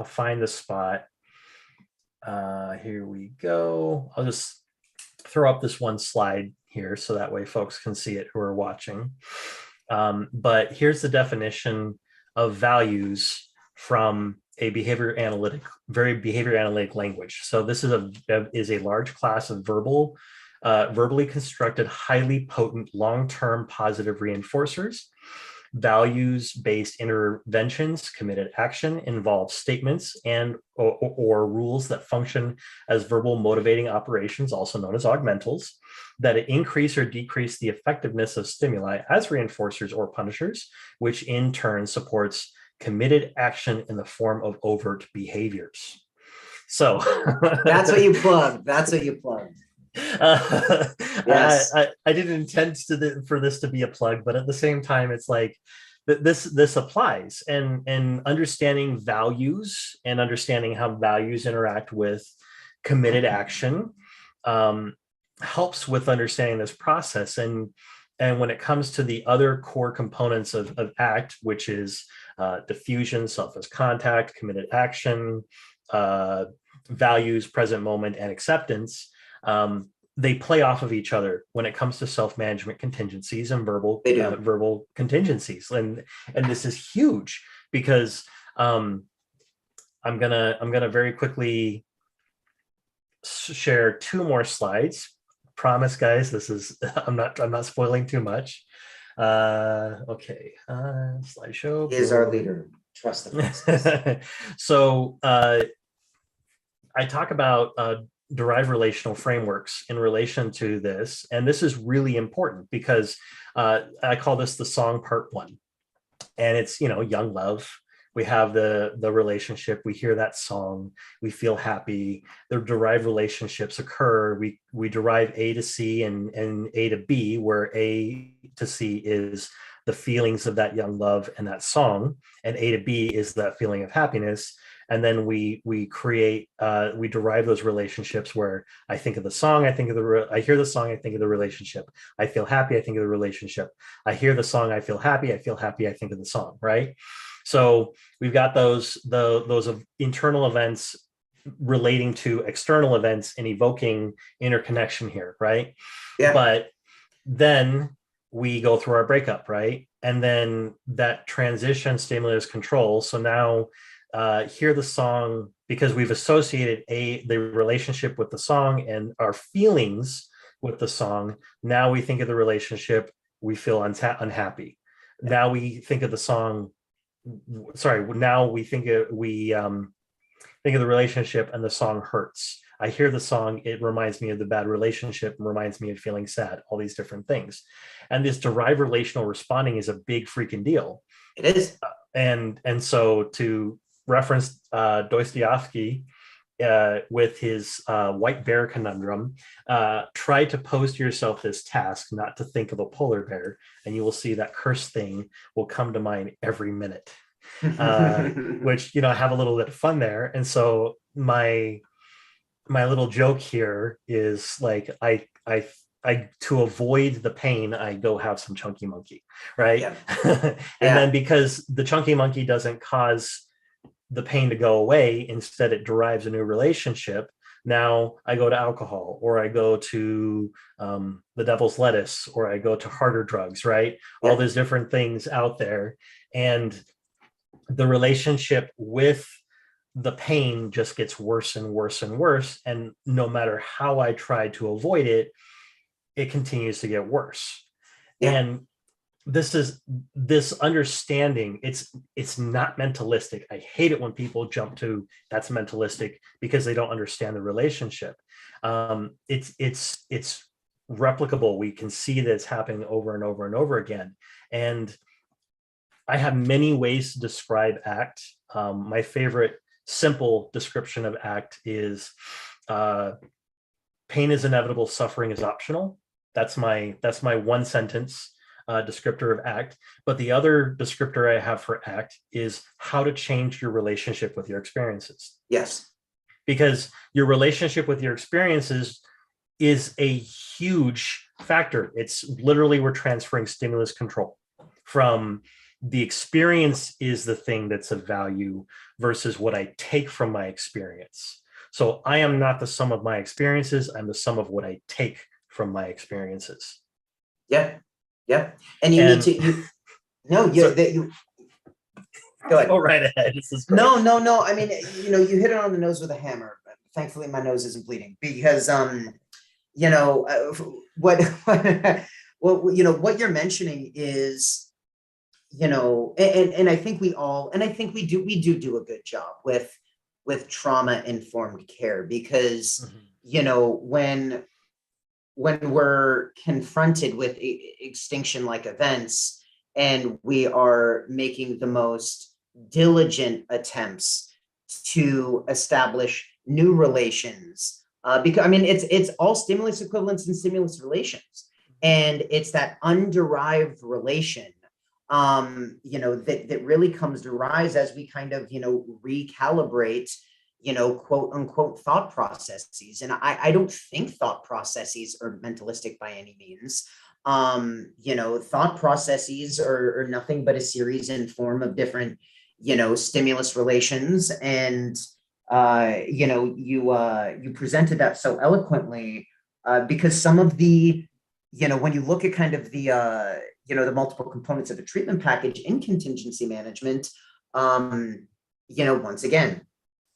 find the spot. Here we go. I'll just throw up this one slide here, so that way folks can see it who are watching. But here's the definition of values from a very behavior analytic language. So this is a large class of verbally constructed, highly potent, long-term positive reinforcers. Values-based interventions, committed action, involve statements and or rules that function as verbal motivating operations, also known as augmentals, that increase or decrease the effectiveness of stimuli as reinforcers or punishers, which in turn supports committed action in the form of overt behaviors. So That's what you plugged. Yes. I didn't intend for this to be a plug, but at the same time, it's like this applies, and understanding values and understanding how values interact with committed action helps with understanding this process. And when it comes to the other core components of ACT, which is diffusion, selfless contact, committed action, values, present moment, and acceptance, they play off of each other when it comes to self-management contingencies and verbal contingencies. And this is huge, because I'm gonna very quickly share two more slides. Promise, guys, this is I'm not spoiling too much. Okay, slideshow. He is our leader. Trust the process. So I talk about derived relational frameworks in relation to this, and this is really important, because I call this the song part one, and it's young love. We have the relationship, we hear that song, we feel happy. The derived relationships occur. We derive A to C and A to B, where A to C is the feelings of that young love and that song, and A to B is that feeling of happiness. And then we derive those relationships where I think of the song, I hear the song, I think of the relationship. I feel happy, I think of the relationship. I hear the song, I feel happy, I think of the song, right? So we've got those internal events relating to external events and evoking interconnection here, right? Yeah. But then we go through our breakup, right? and then that transition stimulus control. So now hear the song, because we've associated the relationship with the song and our feelings with the song. Now we think of the relationship, we feel unhappy. Now we think of the song, now we think of the relationship, and the song hurts. I hear the song, it reminds me of the bad relationship, reminds me of feeling sad, all these different things. And this derived relational responding is a big freaking deal. It is. And so, to reference Dostoevsky with his white bear conundrum, try to pose to yourself this task, not to think of a polar bear, and you will see that cursed thing will come to mind every minute. Which, have a little bit of fun there. And so my little joke here is like, I to avoid the pain, I go have some chunky monkey, right? Yeah. And then, because the chunky monkey doesn't cause the pain to go away, instead it derives a new relationship. Now I go to alcohol, or I go to the devil's lettuce, or I go to harder drugs, right? Yeah. All these different things out there. And the relationship with the pain just gets worse and worse and worse. And no matter how I try to avoid it, it continues to get worse. Yeah. And this understanding, it's not mentalistic. I hate it when people jump to that's mentalistic, because they don't understand the relationship. It's replicable. We can see that it's happening over and over and over again. And I have many ways to describe ACT. My favorite simple description of ACT is pain is inevitable, suffering is optional. That's my one sentence descriptor of ACT. But the other descriptor I have for ACT is how to change your relationship with your experiences. Yes. Because your relationship with your experiences is a huge factor. It's literally, we're transferring stimulus control from the experience is the thing that's of value versus what I take from my experience. So I am not the sum of my experiences. I'm the sum of what I take from my experiences. Yeah. Yeah. And you need to, go ahead. Go right ahead. This is great. No. I mean, you hit it on the nose with a hammer, but thankfully my nose isn't bleeding, because, what you're mentioning is, and I think we do a good job with trauma informed care, because, when we're confronted with extinction like events, and we are making the most diligent attempts to establish new relations, because it's all stimulus equivalents and stimulus relations, and it's that underived relation that really comes to rise as we kind of recalibrate quote unquote thought processes. And I don't think thought processes are mentalistic by any means. Thought processes are nothing but a series and form of different stimulus relations. And you presented that so eloquently, because some of the when you look at kind of the the multiple components of a treatment package in contingency management, once again,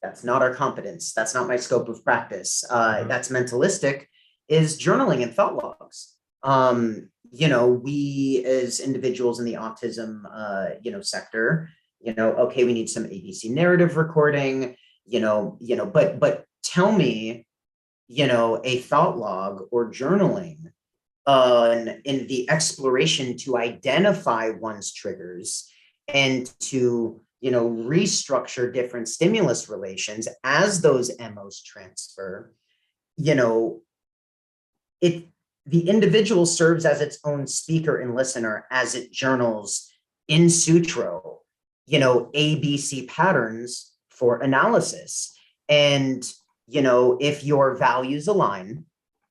that's not our competence. That's not my scope of practice. That's mentalistic, is journaling and thought logs. We as individuals in the autism, sector, okay, we need some ABC narrative recording, but tell me, a thought log or journaling in the exploration to identify one's triggers and to restructure different stimulus relations as those MOs transfer. The individual serves as its own speaker and listener as it journals in sutro, ABC patterns for analysis. And if your values align,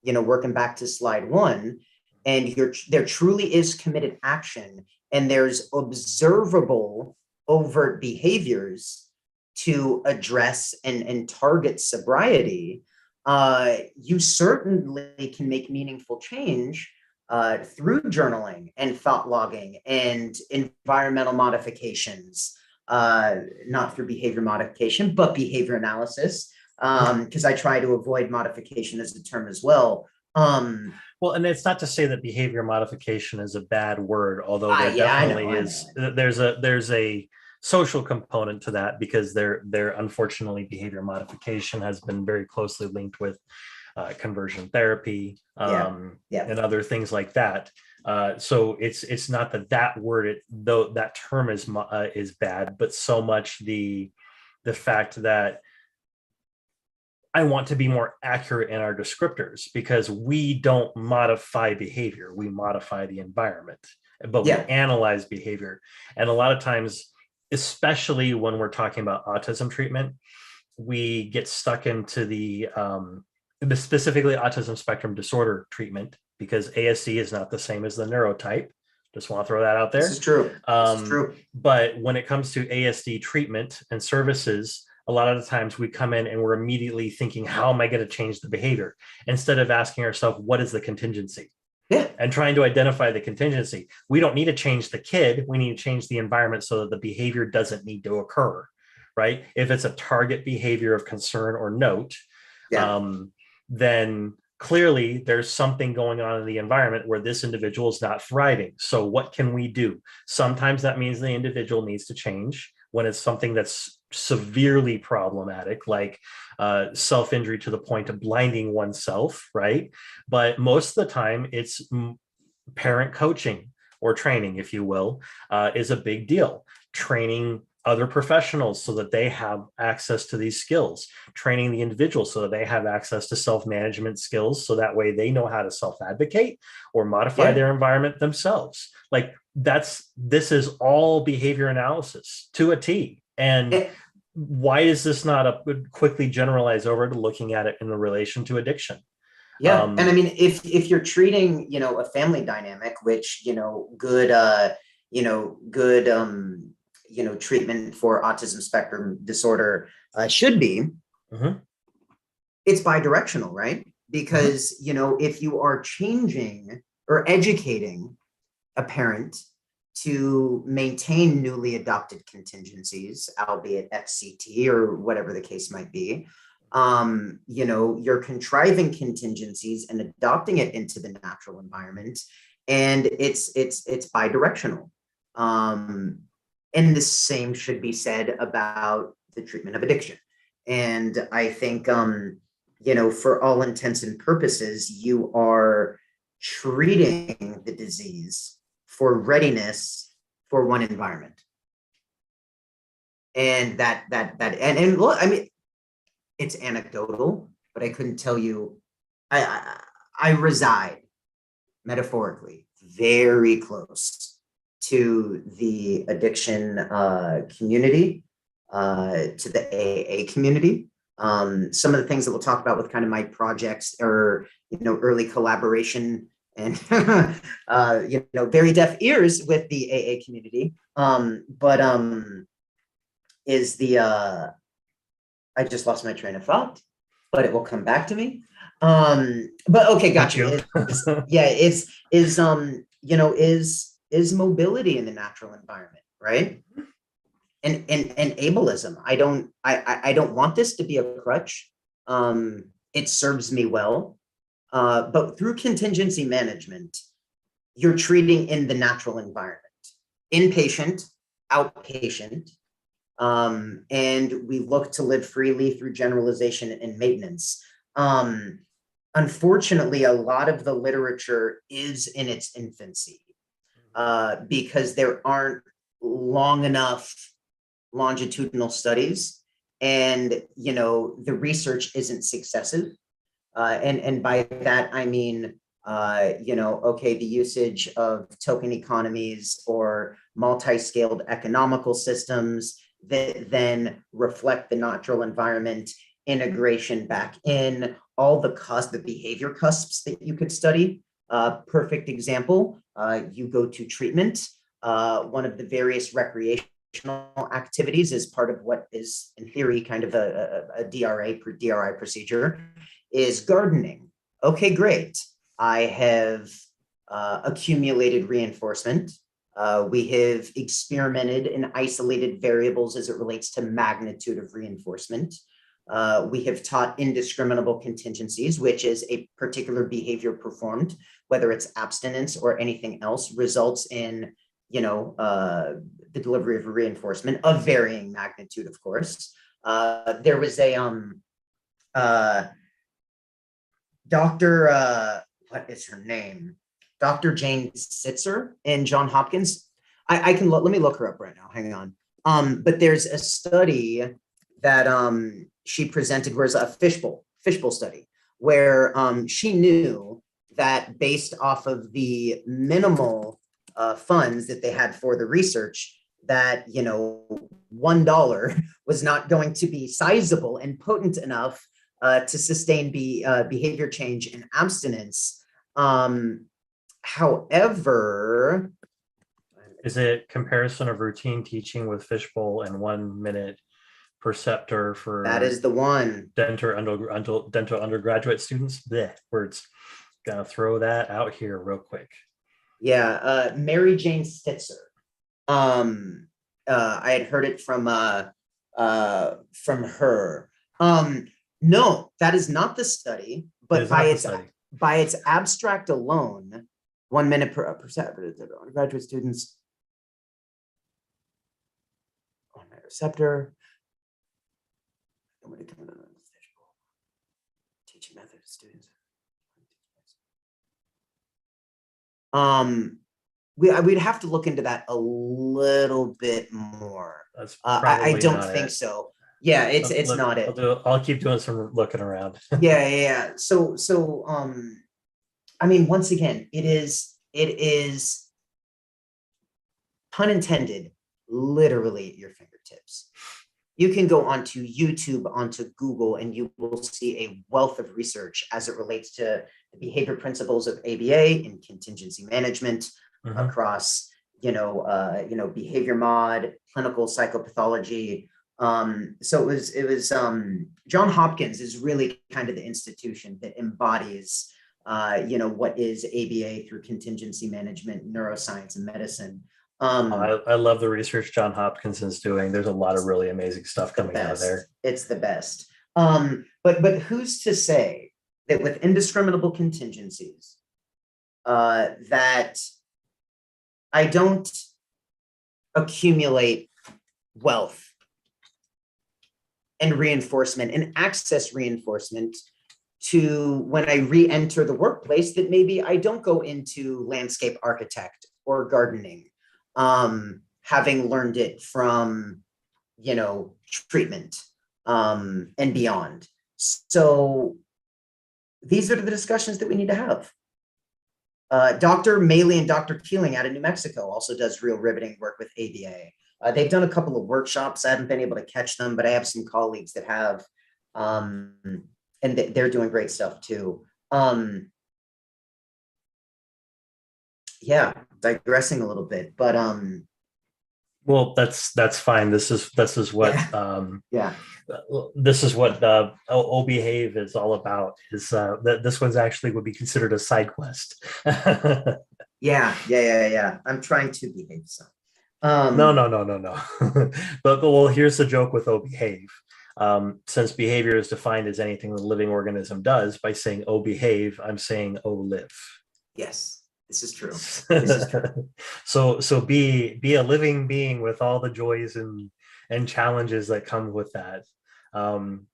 working back to slide 1, and there truly is committed action, and there's observable overt behaviors to address and target sobriety, you certainly can make meaningful change through journaling and thought logging and environmental modifications, not through behavior modification, but behavior analysis, because I try to avoid modification as a term as well. Well, and it's not to say that behavior modification is a bad word, although there definitely is. There's a social component to that, because there unfortunately behavior modification has been very closely linked with conversion therapy, and other things like that. So it's not that word, though that term is bad, but so much the fact that I want to be more accurate in our descriptors, because we don't modify behavior, we modify the environment, but we analyze behavior. And a lot of times, especially when we're talking about autism treatment, we get stuck into the specifically autism spectrum disorder treatment, because ASD is not the same as the neurotype. Just want to throw that out there. This is true. This is true. But when it comes to ASD treatment and services, a lot of the times we come in and we're immediately thinking, how am I going to change the behavior? Instead of asking ourselves, what is the contingency? Yeah. And trying to identify the contingency. We don't need to change the kid. We need to change the environment so that the behavior doesn't need to occur, right? If it's a target behavior of concern or note, then clearly there's something going on in the environment where this individual is not thriving. So what can we do? Sometimes that means the individual needs to change when it's something that's severely problematic, like self-injury to the point of blinding oneself, right? But most of the time, it's parent coaching or training, if you will, is a big deal. Training other professionals so that they have access to these skills, training the individual so that they have access to self-management skills, so that way they know how to self-advocate or modify their environment themselves. Like this is all behavior analysis to a T. And why is this not a quickly generalize over to looking at it in relation to addiction? And I mean, if you're treating, a family dynamic, which, good treatment for autism spectrum disorder should be, it's bidirectional, right? Because, if you are changing or educating a parent to maintain newly adopted contingencies, albeit FCT or whatever the case might be, you're contriving contingencies and adopting it into the natural environment, and it's bidirectional. And the same should be said about the treatment of addiction. And I think, for all intents and purposes, you are treating the disease for readiness for one environment. And and look, I mean, it's anecdotal, but I couldn't tell you, I reside metaphorically very close to the addiction community, to the AA community. Some of the things that we'll talk about with kind of my projects or, early collaboration and, very deaf ears with the AA community. Is the, I just lost my train of thought, but it will come back to me. But okay, got you. Is mobility in the natural environment, right? And ableism. I don't want this to be a crutch. It serves me well. But through contingency management, you're treating in the natural environment, inpatient, outpatient, and we look to live freely through generalization and maintenance. Unfortunately, a lot of the literature is in its infancy, because there aren't long enough longitudinal studies, and the research isn't successive. And by that I mean, the usage of token economies or multi-scaled economical systems that then reflect the natural environment, integration back in, all the behavior cusps that you could study. Perfect example, you go to treatment, one of the various recreational activities is part of what is in theory kind of a DRI procedure is gardening. Okay, great. I have accumulated reinforcement. We have experimented in isolated variables as it relates to magnitude of reinforcement. We have taught indiscriminable contingencies, which is a particular behavior performed, whether it's abstinence or anything else, results in, the delivery of a reinforcement of varying magnitude, of course. There was a Dr. What is her name? Dr. Jane Sitzer in Johns Hopkins. I can let me look her up right now. Hang on. But there's a study that she presented, where's a fishbowl study, where she knew that based off of the minimal funds that they had for the research, that $1 was not going to be sizable and potent enough to sustain behavior change and abstinence. However, is it comparison of routine teaching with fishbowl and 1 minute perceptor for that is the one dental undergraduate students? Blech, words. Gonna throw that out here real quick. Yeah, Mary Jane Stitzer. I had heard it from her. No, that is not the study, but by its abstract alone, 1 minute per undergraduate students on my receptor. Teaching method of students. We'd have to look into that a little bit more. I don't think so. Yeah, it's not it. I'll keep doing some looking around. Yeah. So I mean, once again, it is pun intended, literally at your fingertips. You can go onto YouTube, onto Google, and you will see a wealth of research as it relates to the behavior principles of ABA and contingency management across, behavior mod, clinical psychopathology. So it was Johns Hopkins is really kind of the institution that embodies, what is ABA through contingency management, neuroscience, and medicine. I love the research Johns Hopkins is doing. There's a lot of really amazing stuff coming out of there. It's the best. But who's to say that with indiscriminable contingencies, that I don't accumulate wealth and reinforcement and access reinforcement to when I re-enter the workplace, that maybe I don't go into landscape architect or gardening, having learned it from, treatment, and beyond. So these are the discussions that we need to have. Dr. Maley and Dr. Keeling out of New Mexico also does real riveting work with ABA. They've done a couple of workshops. I haven't been able to catch them, but I have some colleagues that have, and they're doing great stuff too. Yeah, digressing a little bit, but well, that's fine. This is what this is what O-Behave is all about. Is that this one's actually would be considered a side quest. Yeah. I'm trying to behave so. No. But well, here's the joke with O-Behave. Since behavior is defined as anything the living organism does, by saying O-Behave, I'm saying O-Live. Yes. This is true. This is true. So be a living being with all the joys and challenges that come with that. And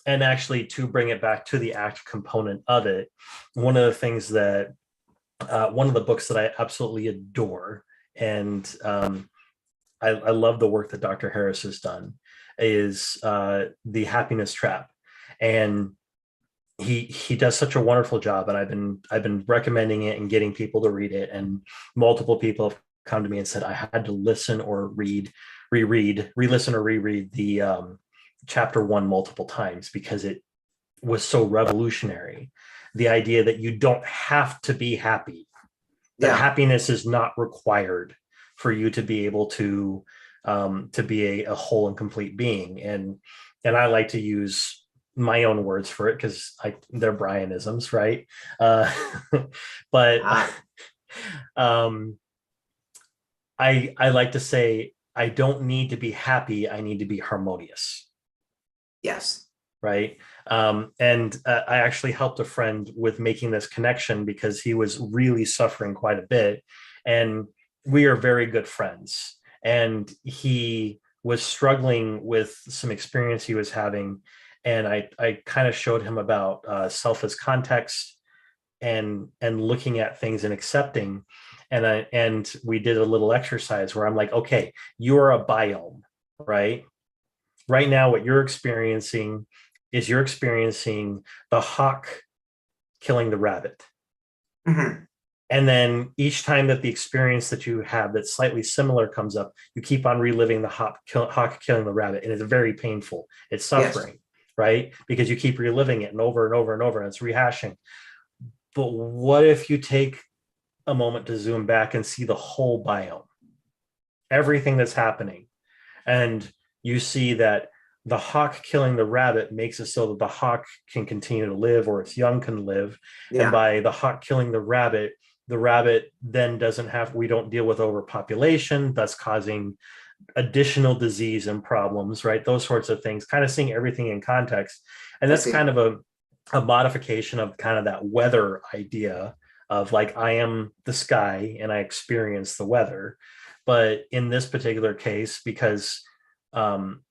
actually, to bring it back to the act component of it, one of the things that one of the books that I absolutely adore, and I love the work that Dr. Harris has done, is The Happiness Trap. And he does such a wonderful job, and I've been recommending it and getting people to read it, and multiple people have come to me and said I had to listen or re-listen or reread the chapter 1 multiple times because it was so revolutionary. The idea that you don't have to be happy, that happiness is not required for you to be able to be a whole and complete being. And I like to use my own words for it because they're Brianisms, right? But um, I like to say I don't need to be happy. I need to be harmonious. Yes. Right. And I actually helped a friend with making this connection because he was really suffering quite a bit. And we are very good friends. And he was struggling with some experience he was having. And I kind of showed him about self as context and looking at things and accepting. And we did a little exercise where I'm like, okay, you're a biome, right? Right now, what you're experiencing is you're experiencing the hawk killing the rabbit. Mm-hmm. And then each time that the experience that you have that's slightly similar comes up, you keep on reliving the hawk killing the rabbit. And it's very painful. It's Yes. suffering, right? Because you keep reliving it and over and over and over, and it's rehashing. But what if you take a moment to zoom back and see the whole biome, everything that's happening? And you see that the hawk killing the rabbit makes it so that the hawk can continue to live or its young can live. And Yeah. by the hawk killing the rabbit then doesn't have, we don't deal with overpopulation, thus causing additional disease and problems, right? Those sorts of things, kind of seeing everything in context. And I that's see. kind of a modification of kind of that weather idea of like, I am the sky and I experience the weather. But in this particular case, because um,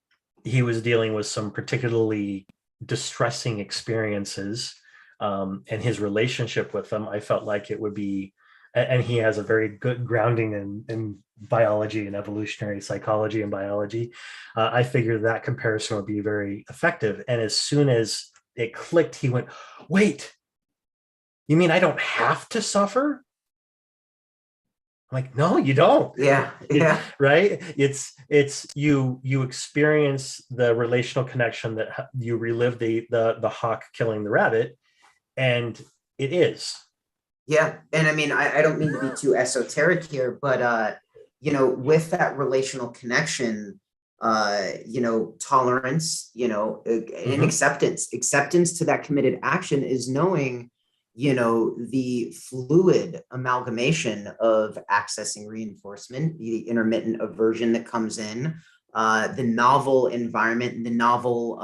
he was dealing with some particularly distressing experiences and his relationship with them, I felt like it would be, and he has a very good grounding in biology and evolutionary psychology and biology. I figured that comparison would be very effective. And as soon as it clicked, he went, wait, you mean I don't have to suffer? I'm like, no, you don't. Yeah. Yeah. Right? It's you experience the relational connection that you relive the hawk killing the rabbit, and it is. Yeah. And I mean, I don't mean to be too esoteric here, but with that relational connection, tolerance, and Mm-hmm. acceptance to that committed action is knowing, the fluid amalgamation of accessing reinforcement, the intermittent aversion that comes in, the novel environment and the novel,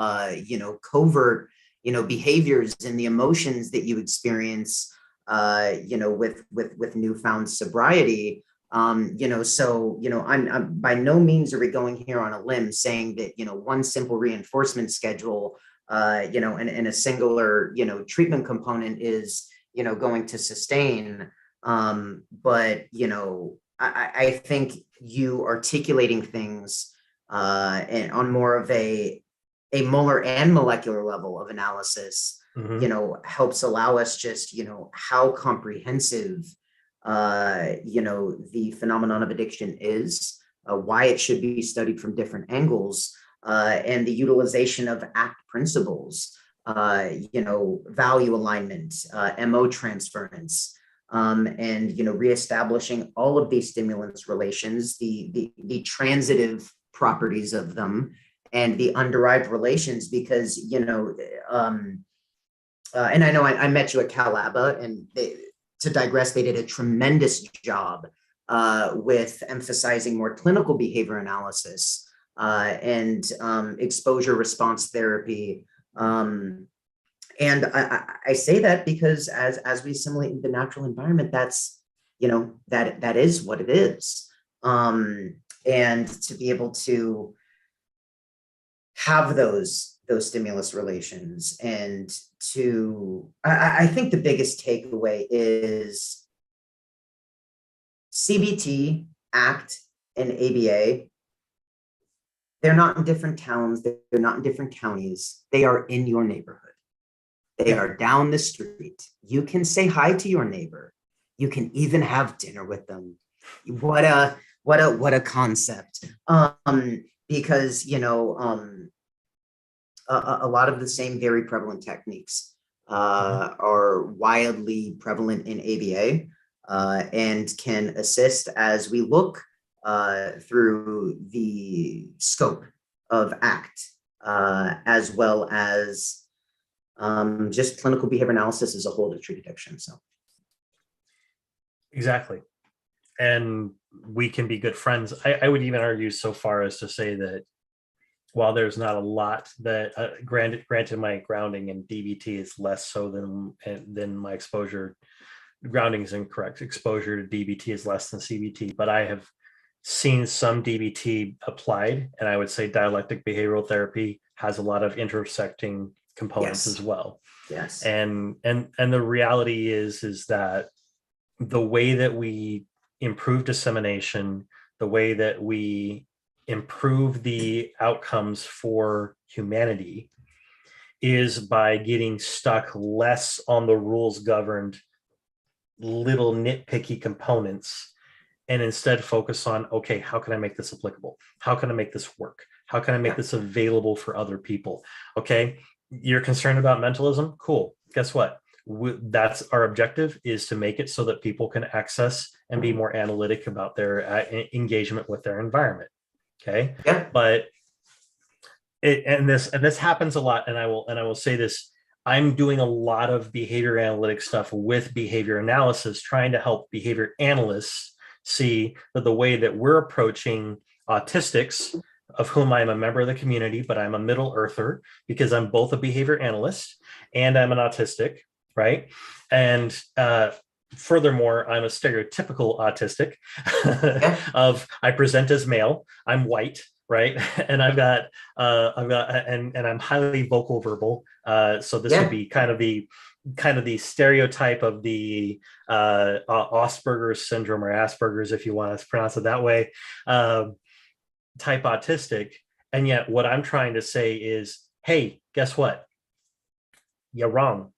covert, behaviors and the emotions that you experience, with newfound sobriety. I'm by no means are we going here on a limb saying that, one simple reinforcement schedule, and a singular, treatment component is, going to sustain. But, I think you articulating things and on more of a molar and molecular level of analysis, Mm-hmm. helps allow us just, how comprehensive, the phenomenon of addiction is, why it should be studied from different angles, and the utilization of ACT principles, value alignment, MO transference, and, reestablishing all of these stimulants relations, the transitive properties of them, and the underived relations, because, and I know I met you at Calaba, and to digress, they did a tremendous job with emphasizing more clinical behavior analysis and exposure response therapy. And I say that because as we assimilate in the natural environment, that's, that is what it is. And to be able to have those stimulus relations, and I think the biggest takeaway is CBT, ACT, and ABA. They're not in different towns. They're not in different counties. They are in your neighborhood. They Yeah. are down the street. You can say hi to your neighbor. You can even have dinner with them. What a concept. Because a lot of the same very prevalent techniques Mm-hmm. are wildly prevalent in ABA, and can assist as we look through the scope of ACT, as well as just clinical behavior analysis as a whole to treat addiction. So Exactly. And we can be good friends. I would even argue so far as to say that while there's not a lot that granted my grounding in DBT is less so than my exposure. Grounding is incorrect. Exposure to DBT is less than CBT, but I have seen some DBT applied, and I would say dialectic behavioral therapy has a lot of intersecting components Yes. as well. Yes. And the reality is that the way that we improve dissemination, the way that we improve the outcomes for humanity is by getting stuck less on the rules governed little nitpicky components and instead focus on, okay, how can I make this applicable? How can I make this work? How can I make this available for other people? Okay, you're concerned about mentalism? Cool. Guess what? That's our objective, is to make it so that people can access and be more analytic about their engagement with their environment. Okay. Yeah. But this happens a lot, and I will say this. I'm doing a lot of behavior analytic stuff with behavior analysis, trying to help behavior analysts see that the way that we're approaching autistics, of whom I'm a member of the community, but I'm a middle earther because I'm both a behavior analyst and I'm an autistic, right? And furthermore, I'm a stereotypical autistic of I present as male, I'm white, right? And and I'm highly vocal verbal. So this would be kind of the stereotype of the Asperger's syndrome, or Asperger's, if you want to pronounce it that way, type autistic. And yet what I'm trying to say is, hey, guess what? You're wrong.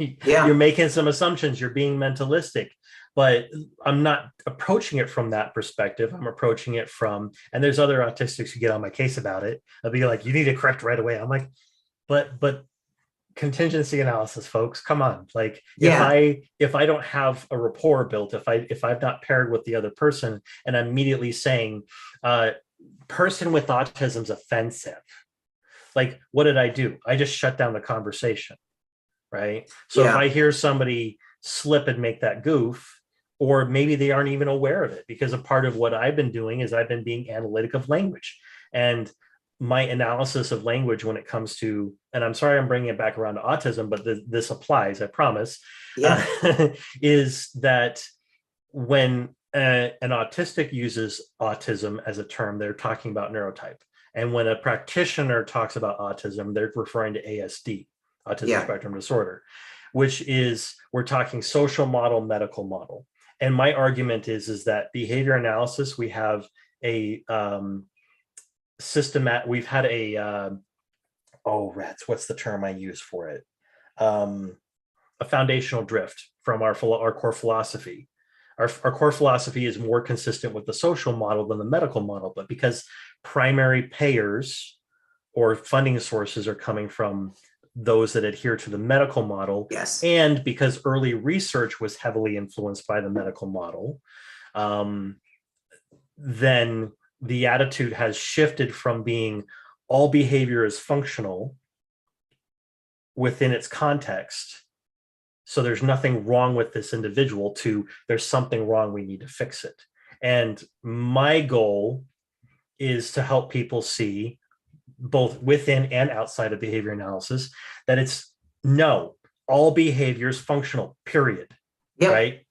You're making some assumptions. You're being mentalistic. But I'm not approaching it from that perspective. I'm approaching it from, and there's other autistics who get on my case about it. I'll be like, you need to correct right away. I'm like, but contingency analysis, folks, come on. Like, if I don't have a rapport built, if I've not paired with the other person, and I'm immediately saying, person with autism's offensive, like, what did I do? I just shut down the conversation, right? So if I hear somebody slip and make that goof, or maybe they aren't even aware of it, because a part of what I've been doing is I've been being analytic of language, and my analysis of language when it comes to, and I'm sorry I'm bringing it back around to autism, but this applies, I promise, is that when an autistic uses autism as a term, they're talking about neurotype. And when a practitioner talks about autism, they're referring to ASD, autism spectrum disorder, which is, we're talking social model, medical model. And my argument is that behavior analysis, we have a we've had a, what's the term I use for it? A foundational drift from our core philosophy. Our core philosophy is more consistent with the social model than the medical model, but because primary payers or funding sources are coming from those that adhere to the medical model, and because early research was heavily influenced by the medical model, then the attitude has shifted from being all behavior is functional within its context, so there's nothing wrong with this individual, to there's something wrong, we need to fix it. And my goal is to help people see, both within and outside of behavior analysis, that it's no, all behavior is functional, period. Right?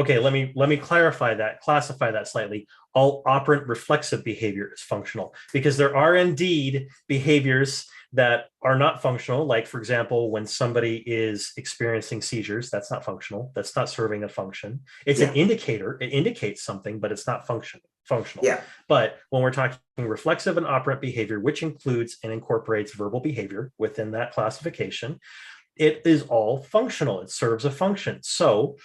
Okay, let me classify that slightly. All operant reflexive behavior is functional, because there are indeed behaviors that are not functional. Like, for example, when somebody is experiencing seizures, that's not functional. That's not serving a function. It's an indicator. It indicates something, but it's not functional. But when we're talking reflexive and operant behavior, which includes and incorporates verbal behavior within that classification, it is all functional. It serves a function. So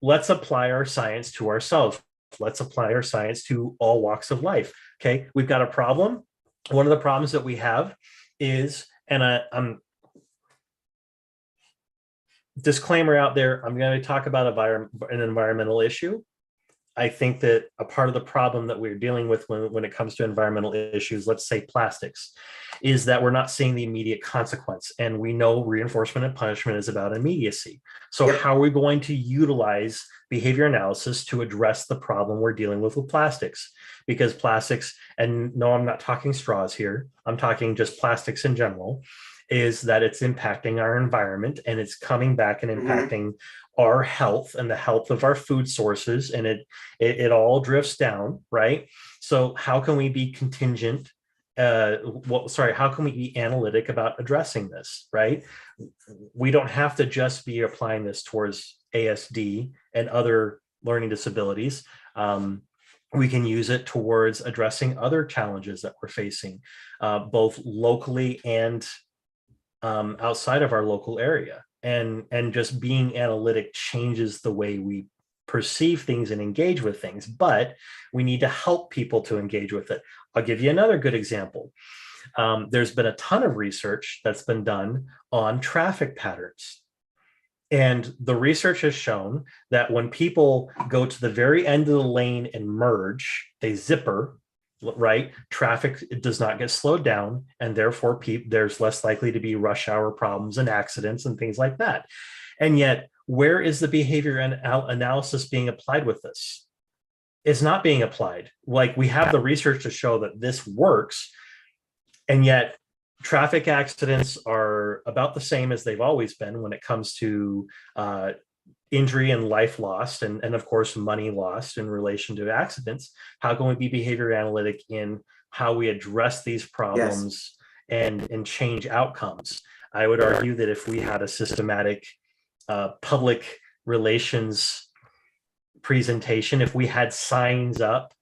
let's apply our science to ourselves. Let's apply our science to all walks of life. Okay, we've got a problem. One of the problems that we have is, and I'm disclaimer out there, I'm going to talk about an environmental issue. I think that a part of the problem that we're dealing with when it comes to environmental issues, let's say plastics, is that we're not seeing the immediate consequence. And we know reinforcement and punishment is about immediacy. So Yep. how are we going to utilize behavior analysis to address the problem we're dealing with plastics? Because plastics, and no, I'm not talking straws here, I'm talking just plastics in general, is that it's impacting our environment, and it's coming back and impacting our health and the health of our food sources, and it all drifts down, right? So how can we be contingent, how can we be analytic about addressing this, right? We don't have to just be applying this towards ASD and other learning disabilities. We can use it towards addressing other challenges that we're facing, both locally and outside of our local area. And just being analytic changes the way we perceive things and engage with things, but we need to help people to engage with it. I'll give you another good example. There's been a ton of research that's been done on traffic patterns. And the research has shown that when people go to the very end of the lane and merge, they zipper, right? Traffic does not get slowed down, and therefore there's less likely to be rush hour problems and accidents and things like that. And yet, where is the behavior analysis being applied with this? It's not being applied. Like, we have the research to show that this works, and yet traffic accidents are about the same as they've always been when it comes to injury and life lost, and of course money lost in relation to accidents. How can we be behavior analytic in how we address these problems? Yes. and change outcomes? I would argue that if we had a systematic public relations presentation, if we had signs up,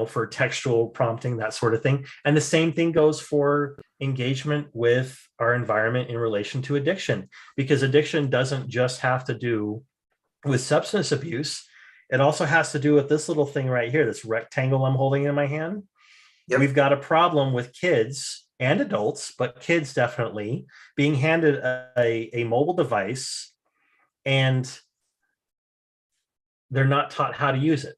for textual prompting, that sort of thing. And the same thing goes for engagement with our environment in relation to addiction, because addiction doesn't just have to do with substance abuse. It also has to do with this little thing right here, this rectangle I'm holding in my hand. Yep. We've got a problem with kids and adults, but kids definitely being handed a mobile device, and they're not taught how to use it.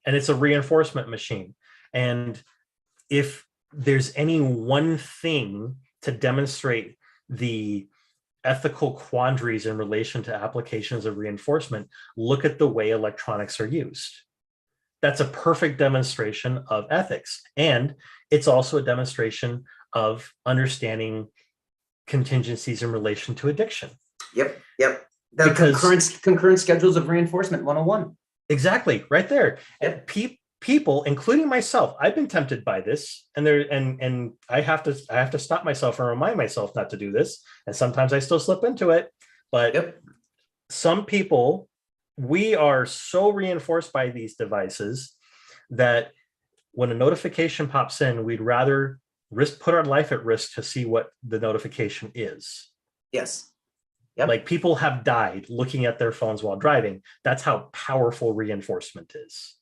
And it's a reinforcement machine. And if there's any one thing to demonstrate the ethical quandaries in relation to applications of reinforcement, look at the way electronics are used. That's a perfect demonstration of ethics. And it's also a demonstration of understanding contingencies in relation to addiction. Yep. The concurrent schedules of reinforcement 101. Exactly, right there. Yep. People, including myself, I've been tempted by this, and I have to stop myself and remind myself not to do this. And sometimes I still slip into it. But some people, we are so reinforced by these devices that when a notification pops in, we'd rather put our life at risk to see what the notification is. Yes. Yep. Like, people have died looking at their phones while driving. That's how powerful reinforcement is.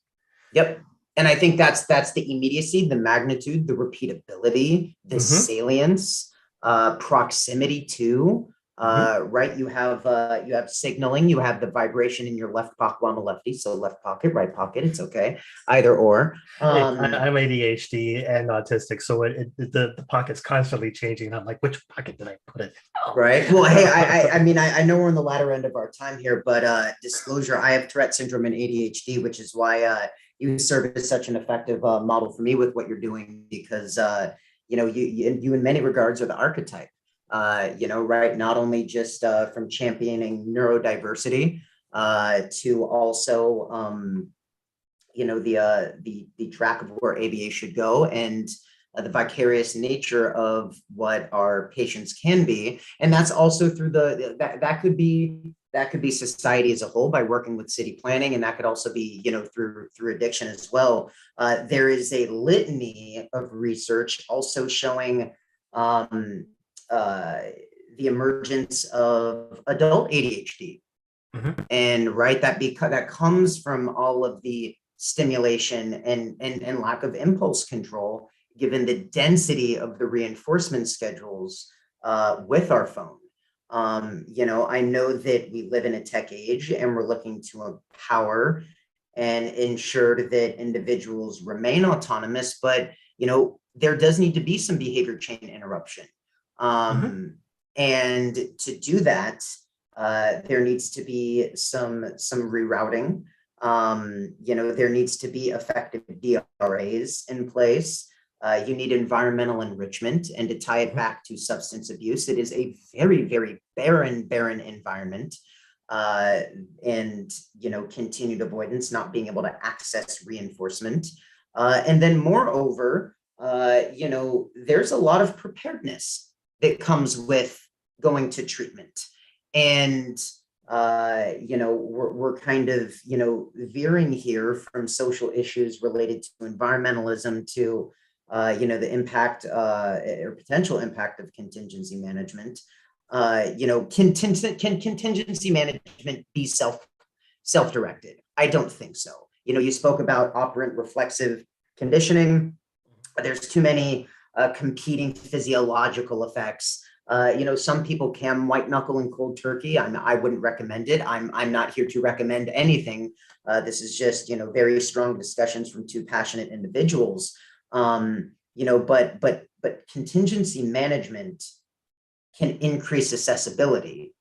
Yep. And I think that's the immediacy, the magnitude, the repeatability, the salience, proximity to, right? You have signaling, you have the vibration in your left pocket. Well, I'm a lefty, so left pocket, right pocket, it's okay. Either or. I'm ADHD and autistic, so the pocket's constantly changing. I'm like, which pocket did I put it? Oh. Right. Well, hey, I know we're on the latter end of our time here, but disclosure, I have Tourette syndrome and ADHD, which is why you serve as such an effective model for me with what you're doing, because you in many regards are the archetype. Right? Not only just from championing neurodiversity to also the track of where ABA should go, and the vicarious nature of what our patients can be. And that's also through that could be society as a whole by working with city planning, and that could also be through addiction as well. There is a litany of research also showing the emergence of adult ADHD, and right, that comes from all of the stimulation and lack of impulse control, given the density of the reinforcement schedules with our phone. I know that we live in a tech age, and we're looking to empower and ensure that individuals remain autonomous, but there does need to be some behavior chain interruption. Mhm. And to do that, there needs to be some rerouting. There needs to be effective DRAs in place. You need environmental enrichment, and to tie it Mhm. back to substance abuse, it is a very, very barren environment. And continued avoidance, not being able to access reinforcement. And then moreover, there's a lot of preparedness that comes with going to treatment. And we're kind of veering here from social issues related to environmentalism to the impact or potential impact of contingency management. Can contingency management be self-directed? I don't think so. You spoke about operant reflexive conditioning. There's too many competing physiological effects. Some people can white knuckle and cold turkey. I wouldn't recommend it. I'm not here to recommend anything. This is just very strong discussions from two passionate individuals. But contingency management can increase accessibility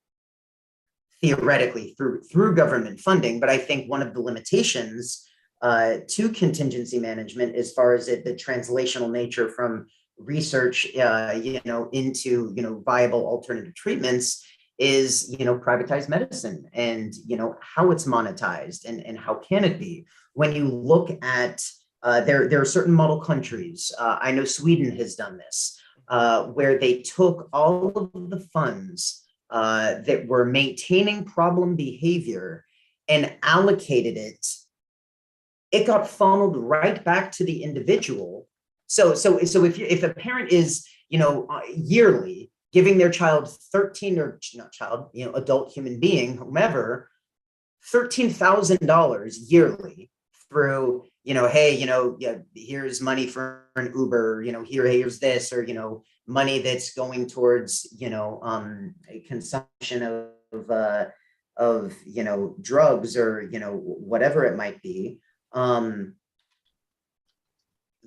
theoretically through government funding. But I think one of the limitations to contingency management, as far as the translational nature from research, into viable alternative treatments, is privatized medicine, and how it's monetized, and how can it be. When you look at there are certain model countries. I know Sweden has done this, where they took all of the funds that were maintaining problem behavior and allocated it. It got funneled right back to the individual. So if a parent is yearly giving their child 13, or not child, adult human being, whomever, $13,000 yearly through hey, here's money for an Uber, here's this, or money that's going towards consumption of drugs, or whatever it might be.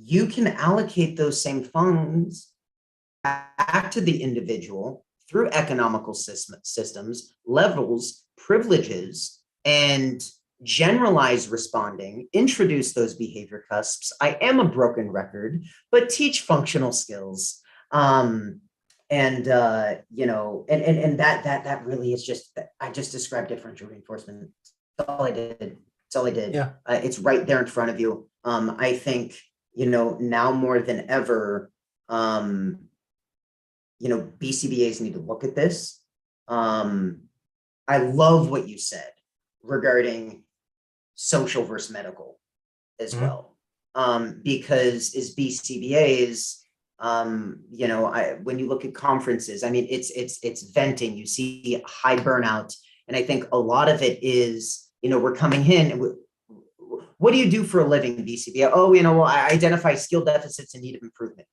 You can allocate those same funds back to the individual through economical systems, levels, privileges, and generalize responding, introduce those behavior cusps. I am a broken record, but teach functional skills. And that really is just, I just described differential reinforcement. That's all I did. That's all I did. Yeah. It's right there in front of you. I think, now more than ever, BCBAs need to look at this. I love what you said regarding social versus medical as well. Because as BCBAs, when you look at conferences, it's venting. You see high burnout, and I think a lot of it is, we're coming in. What do you do for a living, BCBA? Oh, I identify skill deficits and need of improvement.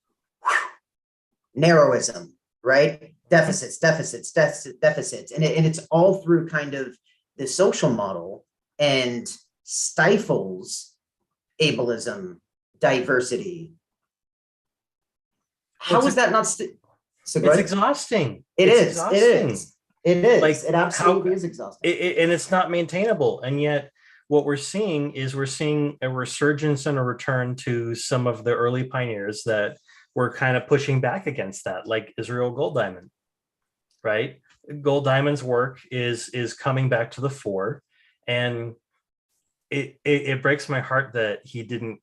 Narrowism, right? Deficits, and it's all through kind of the social model, and stifles ableism, diversity. How is that not? So it's exhausting. It is. Like, it absolutely is exhausting. And it's not maintainable. And yet what we're seeing a resurgence and a return to some of the early pioneers that were kind of pushing back against that, like Israel Golddiamond, right? Golddiamond's work is coming back to the fore. And it breaks my heart that he didn't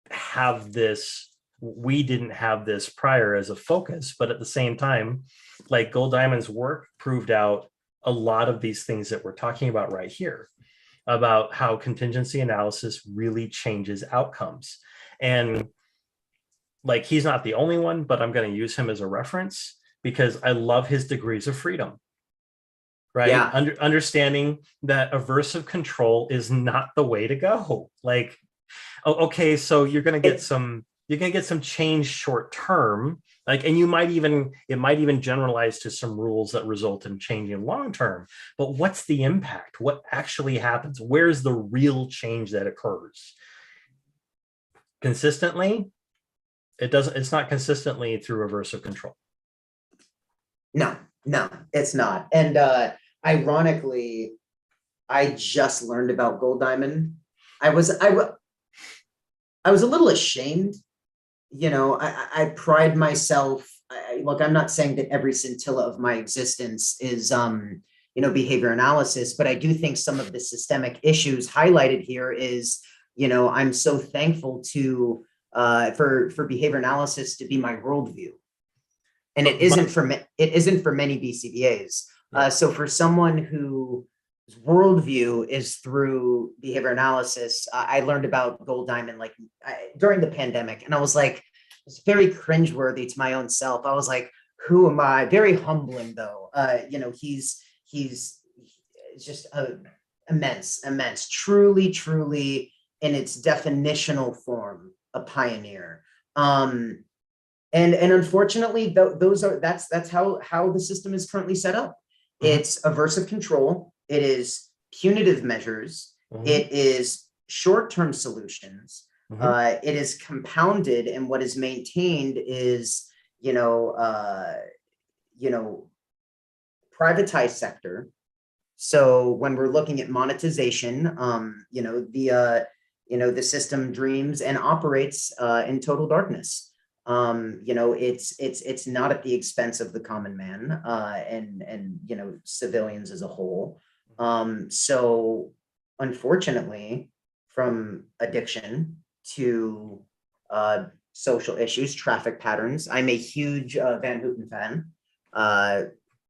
have this, we didn't have this prior as a focus. But at the same time, like, Golddiamond's work proved out a lot of these things that we're talking about right here, about how contingency analysis really changes outcomes. And like, he's not the only one, but I'm going to use him as a reference because I love his degrees of freedom. Right. Yeah. Understanding that aversive control is not the way to go. Like, okay, so you're going to get some change short term, Like, and it might even generalize to some rules that result in changing long term. But what's the impact? What actually happens? Where's the real change that occurs? Consistently, it's not consistently through aversive control. No, it's not. And ironically, I just learned about Gold Diamond. I was a little ashamed. I pride myself. Look, I'm not saying that every scintilla of my existence is behavior analysis, but I do think some of the systemic issues highlighted here is, I'm so thankful to for behavior analysis to be my worldview. And it isn't for many BCBAs. So for someone whose worldview is through behavior analysis, I learned about Gold Diamond during the pandemic, and I was like, it's very cringeworthy to my own self. I was like, who am I? Very humbling though. He's just immense, truly in its definitional form, a pioneer. And unfortunately, that's how the system is currently set up. Mm-hmm. It's aversive control. It is punitive measures. Mm-hmm. It is short-term solutions. Mm-hmm. It is compounded, and what is maintained is privatized sector. So when we're looking at monetization, the system dreams and operates in total darkness. It's not at the expense of the common man and civilians as a whole. So unfortunately, from addiction to social issues, traffic patterns, I'm a huge Van Houten fan.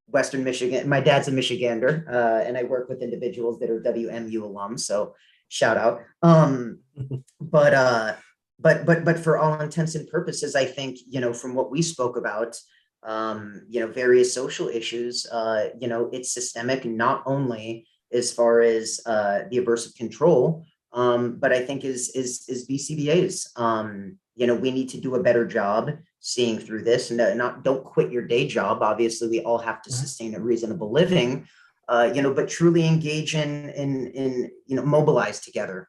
Western Michigan, my dad's a Michigander, and I work with individuals that are WMU alums, so shout out. But for all intents and purposes, I think, from what we spoke about, various social issues, it's systemic, not only as far as the aversive control, but I think is BCBAs. We need to do a better job seeing through this, and don't quit your day job. Obviously, we all have to sustain a reasonable living, but truly engage in mobilize together.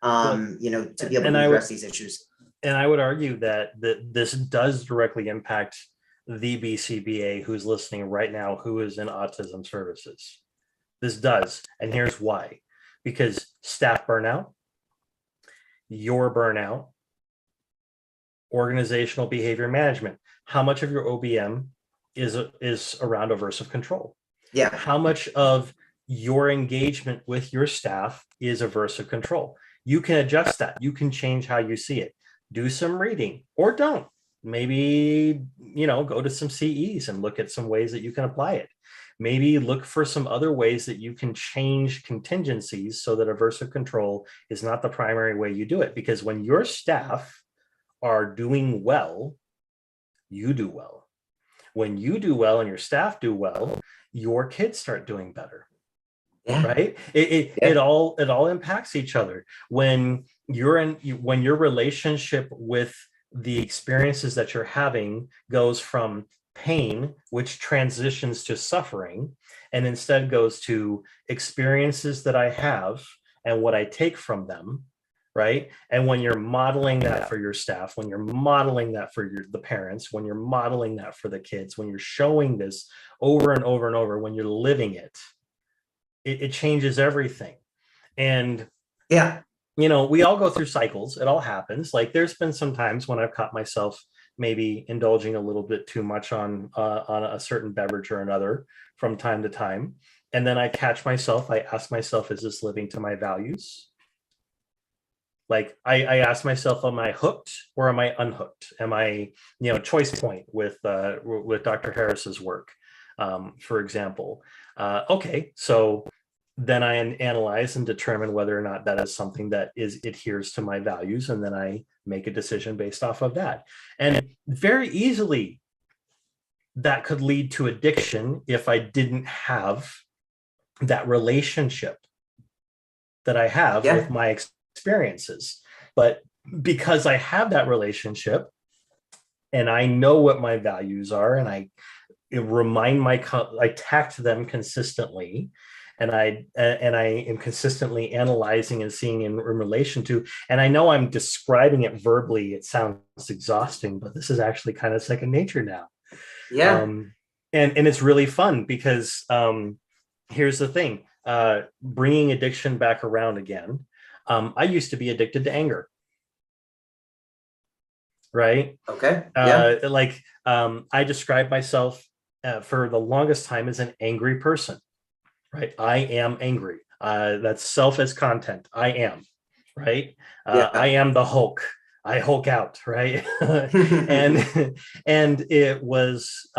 To be able to address these issues. And I would argue that this does directly impact the BCBA who's listening right now, who is in autism services. This does. And here's why. Because staff burnout, your burnout, organizational behavior management. How much of your OBM is around aversive control? Yeah. How much of your engagement with your staff is aversive control? You can adjust that. You can change how you see it. Do some reading or don't. Maybe, go to some CEs and look at some ways that you can apply it. Maybe look for some other ways that you can change contingencies so that aversive control is not the primary way you do it. Because when your staff are doing well, you do well. When you do well and your staff do well, your kids start doing better. Yeah. Right? It all impacts each other. When your relationship with the experiences that you're having goes from pain, which transitions to suffering, and instead goes to experiences that I have and what I take from them, right? And when you're modeling that for your staff, when you're modeling that for the parents, when you're modeling that for the kids, when you're showing this over and over and over, when you're living it, it changes everything. And we all go through cycles. It all happens. Like there's been some times when I've caught myself maybe indulging a little bit too much on a certain beverage or another from time to time. And then I catch myself, I ask myself, is this living to my values? Like I ask myself, am I hooked or am I unhooked? Am I, choice point with Dr. Harris's work, for example. Okay, so then I analyze and determine whether or not that is something that adheres to my values, and then I make a decision based off of that. And very easily, that could lead to addiction if I didn't have that relationship that I have with my experiences. But because I have that relationship, and I know what my values are, and I I tact them consistently, and I am consistently analyzing and seeing in relation to, and I know I'm describing it verbally. It sounds exhausting, but this is actually kind of second nature now. Yeah. And it's really fun because here's the thing, bringing addiction back around again. I used to be addicted to anger, right? Okay. Yeah. I describe myself for the longest time as an angry person, right? I am angry. That's self as content. I am, right? I Yeah. am the Hulk. I Hulk out, right? and and it was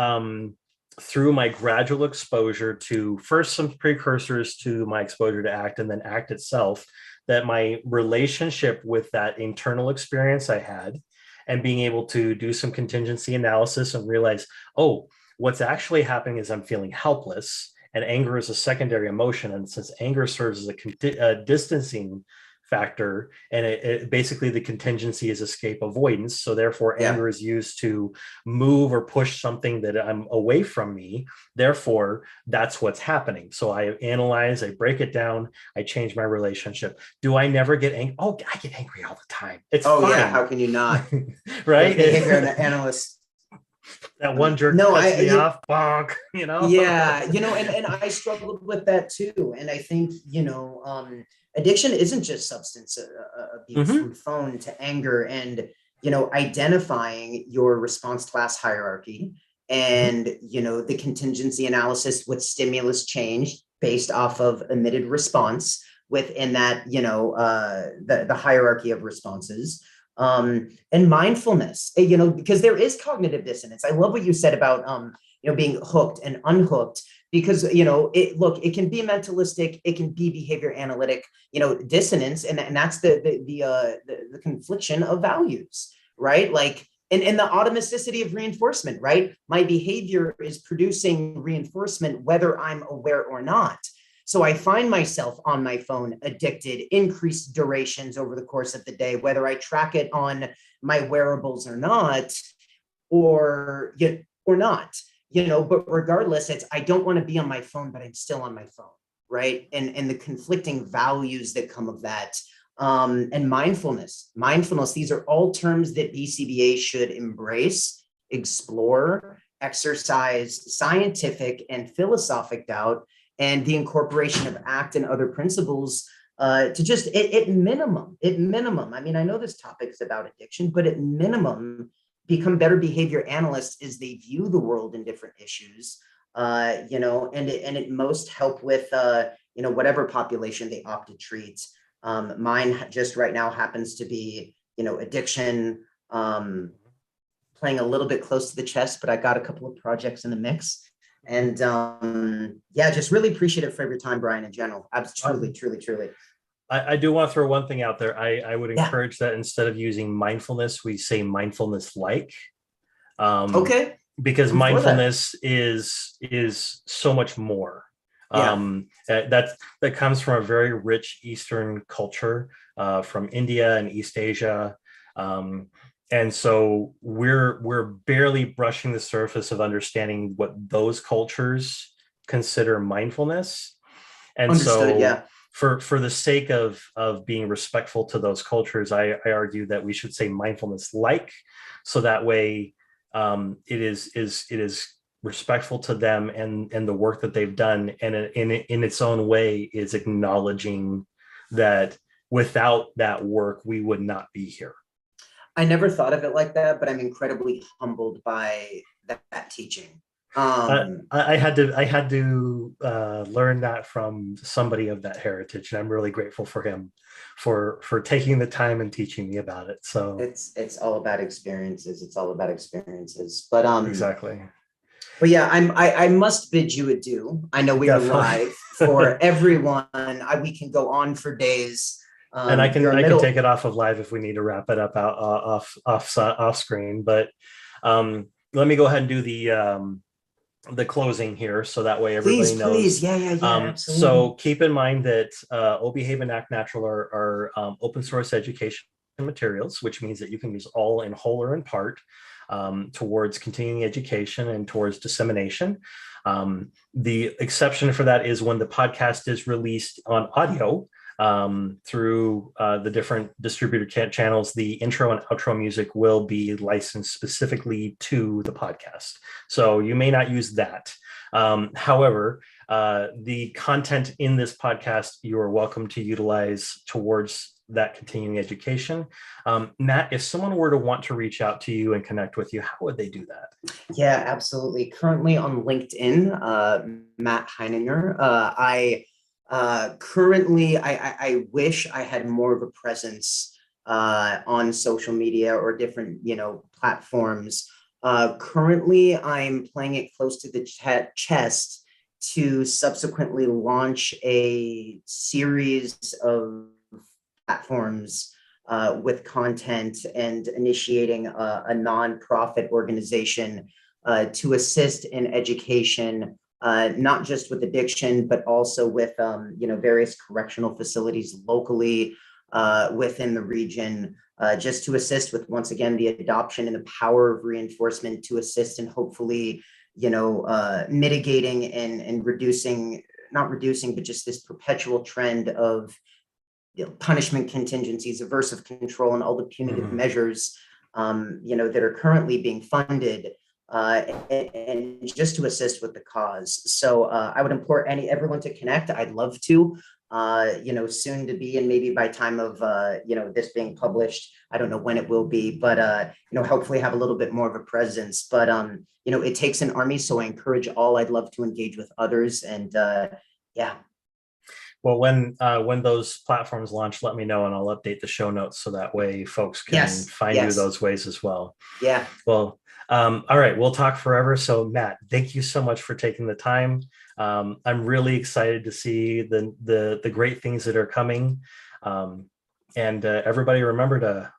through my gradual exposure to first some precursors to my exposure to ACT and then ACT itself, that my relationship with that internal experience I had and being able to do some contingency analysis and realize, oh, what's actually happening is I'm feeling helpless, and anger is a secondary emotion. And since anger serves as a distancing factor, and it basically the contingency is escape avoidance, so therefore Yeah. anger is used to move or push something that I'm away from me. Therefore, that's what's happening. So I analyze, I break it down, I change my relationship. Do I never get angry? Oh, I get angry all the time. It's Oh fine. yeah. How can you not? Right? Behavior analyst. That one jerk No, cuts me off, bonk, yeah, and I struggled with that too. And I think, addiction isn't just substance abuse, Mhm. from phone to anger, and, identifying your response class hierarchy, Mhm. and, the contingency analysis with stimulus change based off of emitted response within that, the hierarchy of responses. And mindfulness, because there is cognitive dissonance. I love what you said about, being hooked and unhooked, because, it can be mentalistic, it can be behavior analytic, dissonance. And that's the confliction of values, right? Like, and the automaticity of reinforcement, right? My behavior is producing reinforcement, whether I'm aware or not. So I find myself on my phone addicted, increased durations over the course of the day, whether I track it on my wearables or not, or not, but regardless, it's, I don't want to be on my phone, but I'm still on my phone, right? And the conflicting values that come of that. And mindfulness, these are all terms that BCBA should embrace, explore, exercise scientific and philosophic doubt, and the incorporation of ACT and other principles, to just at minimum, I mean, I know this topic is about addiction, but at minimum, become better behavior analysts as they view the world in different issues, and it most help with, whatever population they opt to treat. Mine just right now happens to be, addiction, playing a little bit close to the chest, but I got a couple of projects in the mix. And yeah, just really appreciate it for your time, Brian, in general. Absolutely, truly, truly. I do want to throw one thing out there. I would Yeah. encourage that instead of using mindfulness, we say mindfulness like. Okay. Because I'm for that. mindfulness is so much more. Yeah. That comes from a very rich Eastern culture, from India and East Asia. And so we're barely brushing the surface of understanding what those cultures consider mindfulness. And Understood. so Yeah. for the sake of being respectful to those cultures, I argue that we should say mindfulness like, so that way it is respectful to them and the work that they've done, and in its own way is acknowledging that without that work we would not be here. I never thought of it like that, but I'm incredibly humbled by that teaching. I had to learn that from somebody of that heritage, and I'm really grateful for him for taking the time and teaching me about it. So it's all about experiences. It's all about experiences. But exactly. But yeah, I must bid you adieu. I know we are live. For everyone. We can go on for days. And I can take it off of live if we need to wrap it up out off screen. But let me go ahead and do the closing here, so that way everybody knows. Please. Yeah. Absolutely. So keep in mind that OBehave and Act Natural are open source education materials, which means that you can use all in whole or in part. towards continuing education and towards dissemination. The exception for that is when the podcast is released on audio through the different distributor channels. The intro and outro music will be licensed specifically to the podcast. So you may not use that. However, the content in this podcast, you are welcome to utilize towards that continuing education. Matt, if someone were to want to reach out to you and connect with you, how would they do that? Yeah, absolutely. Currently on LinkedIn, Matt Heininger. I wish I had more of a presence on social media or different, platforms. Currently, I'm playing it close to the chest to subsequently launch a series of platforms with content and initiating a nonprofit organization to assist in education, not just with addiction, but also with various correctional facilities locally within the region, just to assist with, once again, the adoption and the power of reinforcement to assist in hopefully mitigating and reducing, not reducing, but just this perpetual trend of punishment contingencies, aversive control, and all the punitive measures, that are currently being funded, and just to assist with the cause. So I would implore everyone to connect. I'd love to, soon to be, and maybe by time of, this being published, I don't know when it will be, but, hopefully have a little bit more of a presence. But, it takes an army. So I encourage all. I'd love to engage with others. And yeah. Well, when those platforms launch, let me know and I'll update the show notes so that way folks can find you those ways as well. Yeah. Well, all right, we'll talk forever. So Matt, thank you so much for taking the time. I'm really excited to see the great things that are coming. And everybody remember to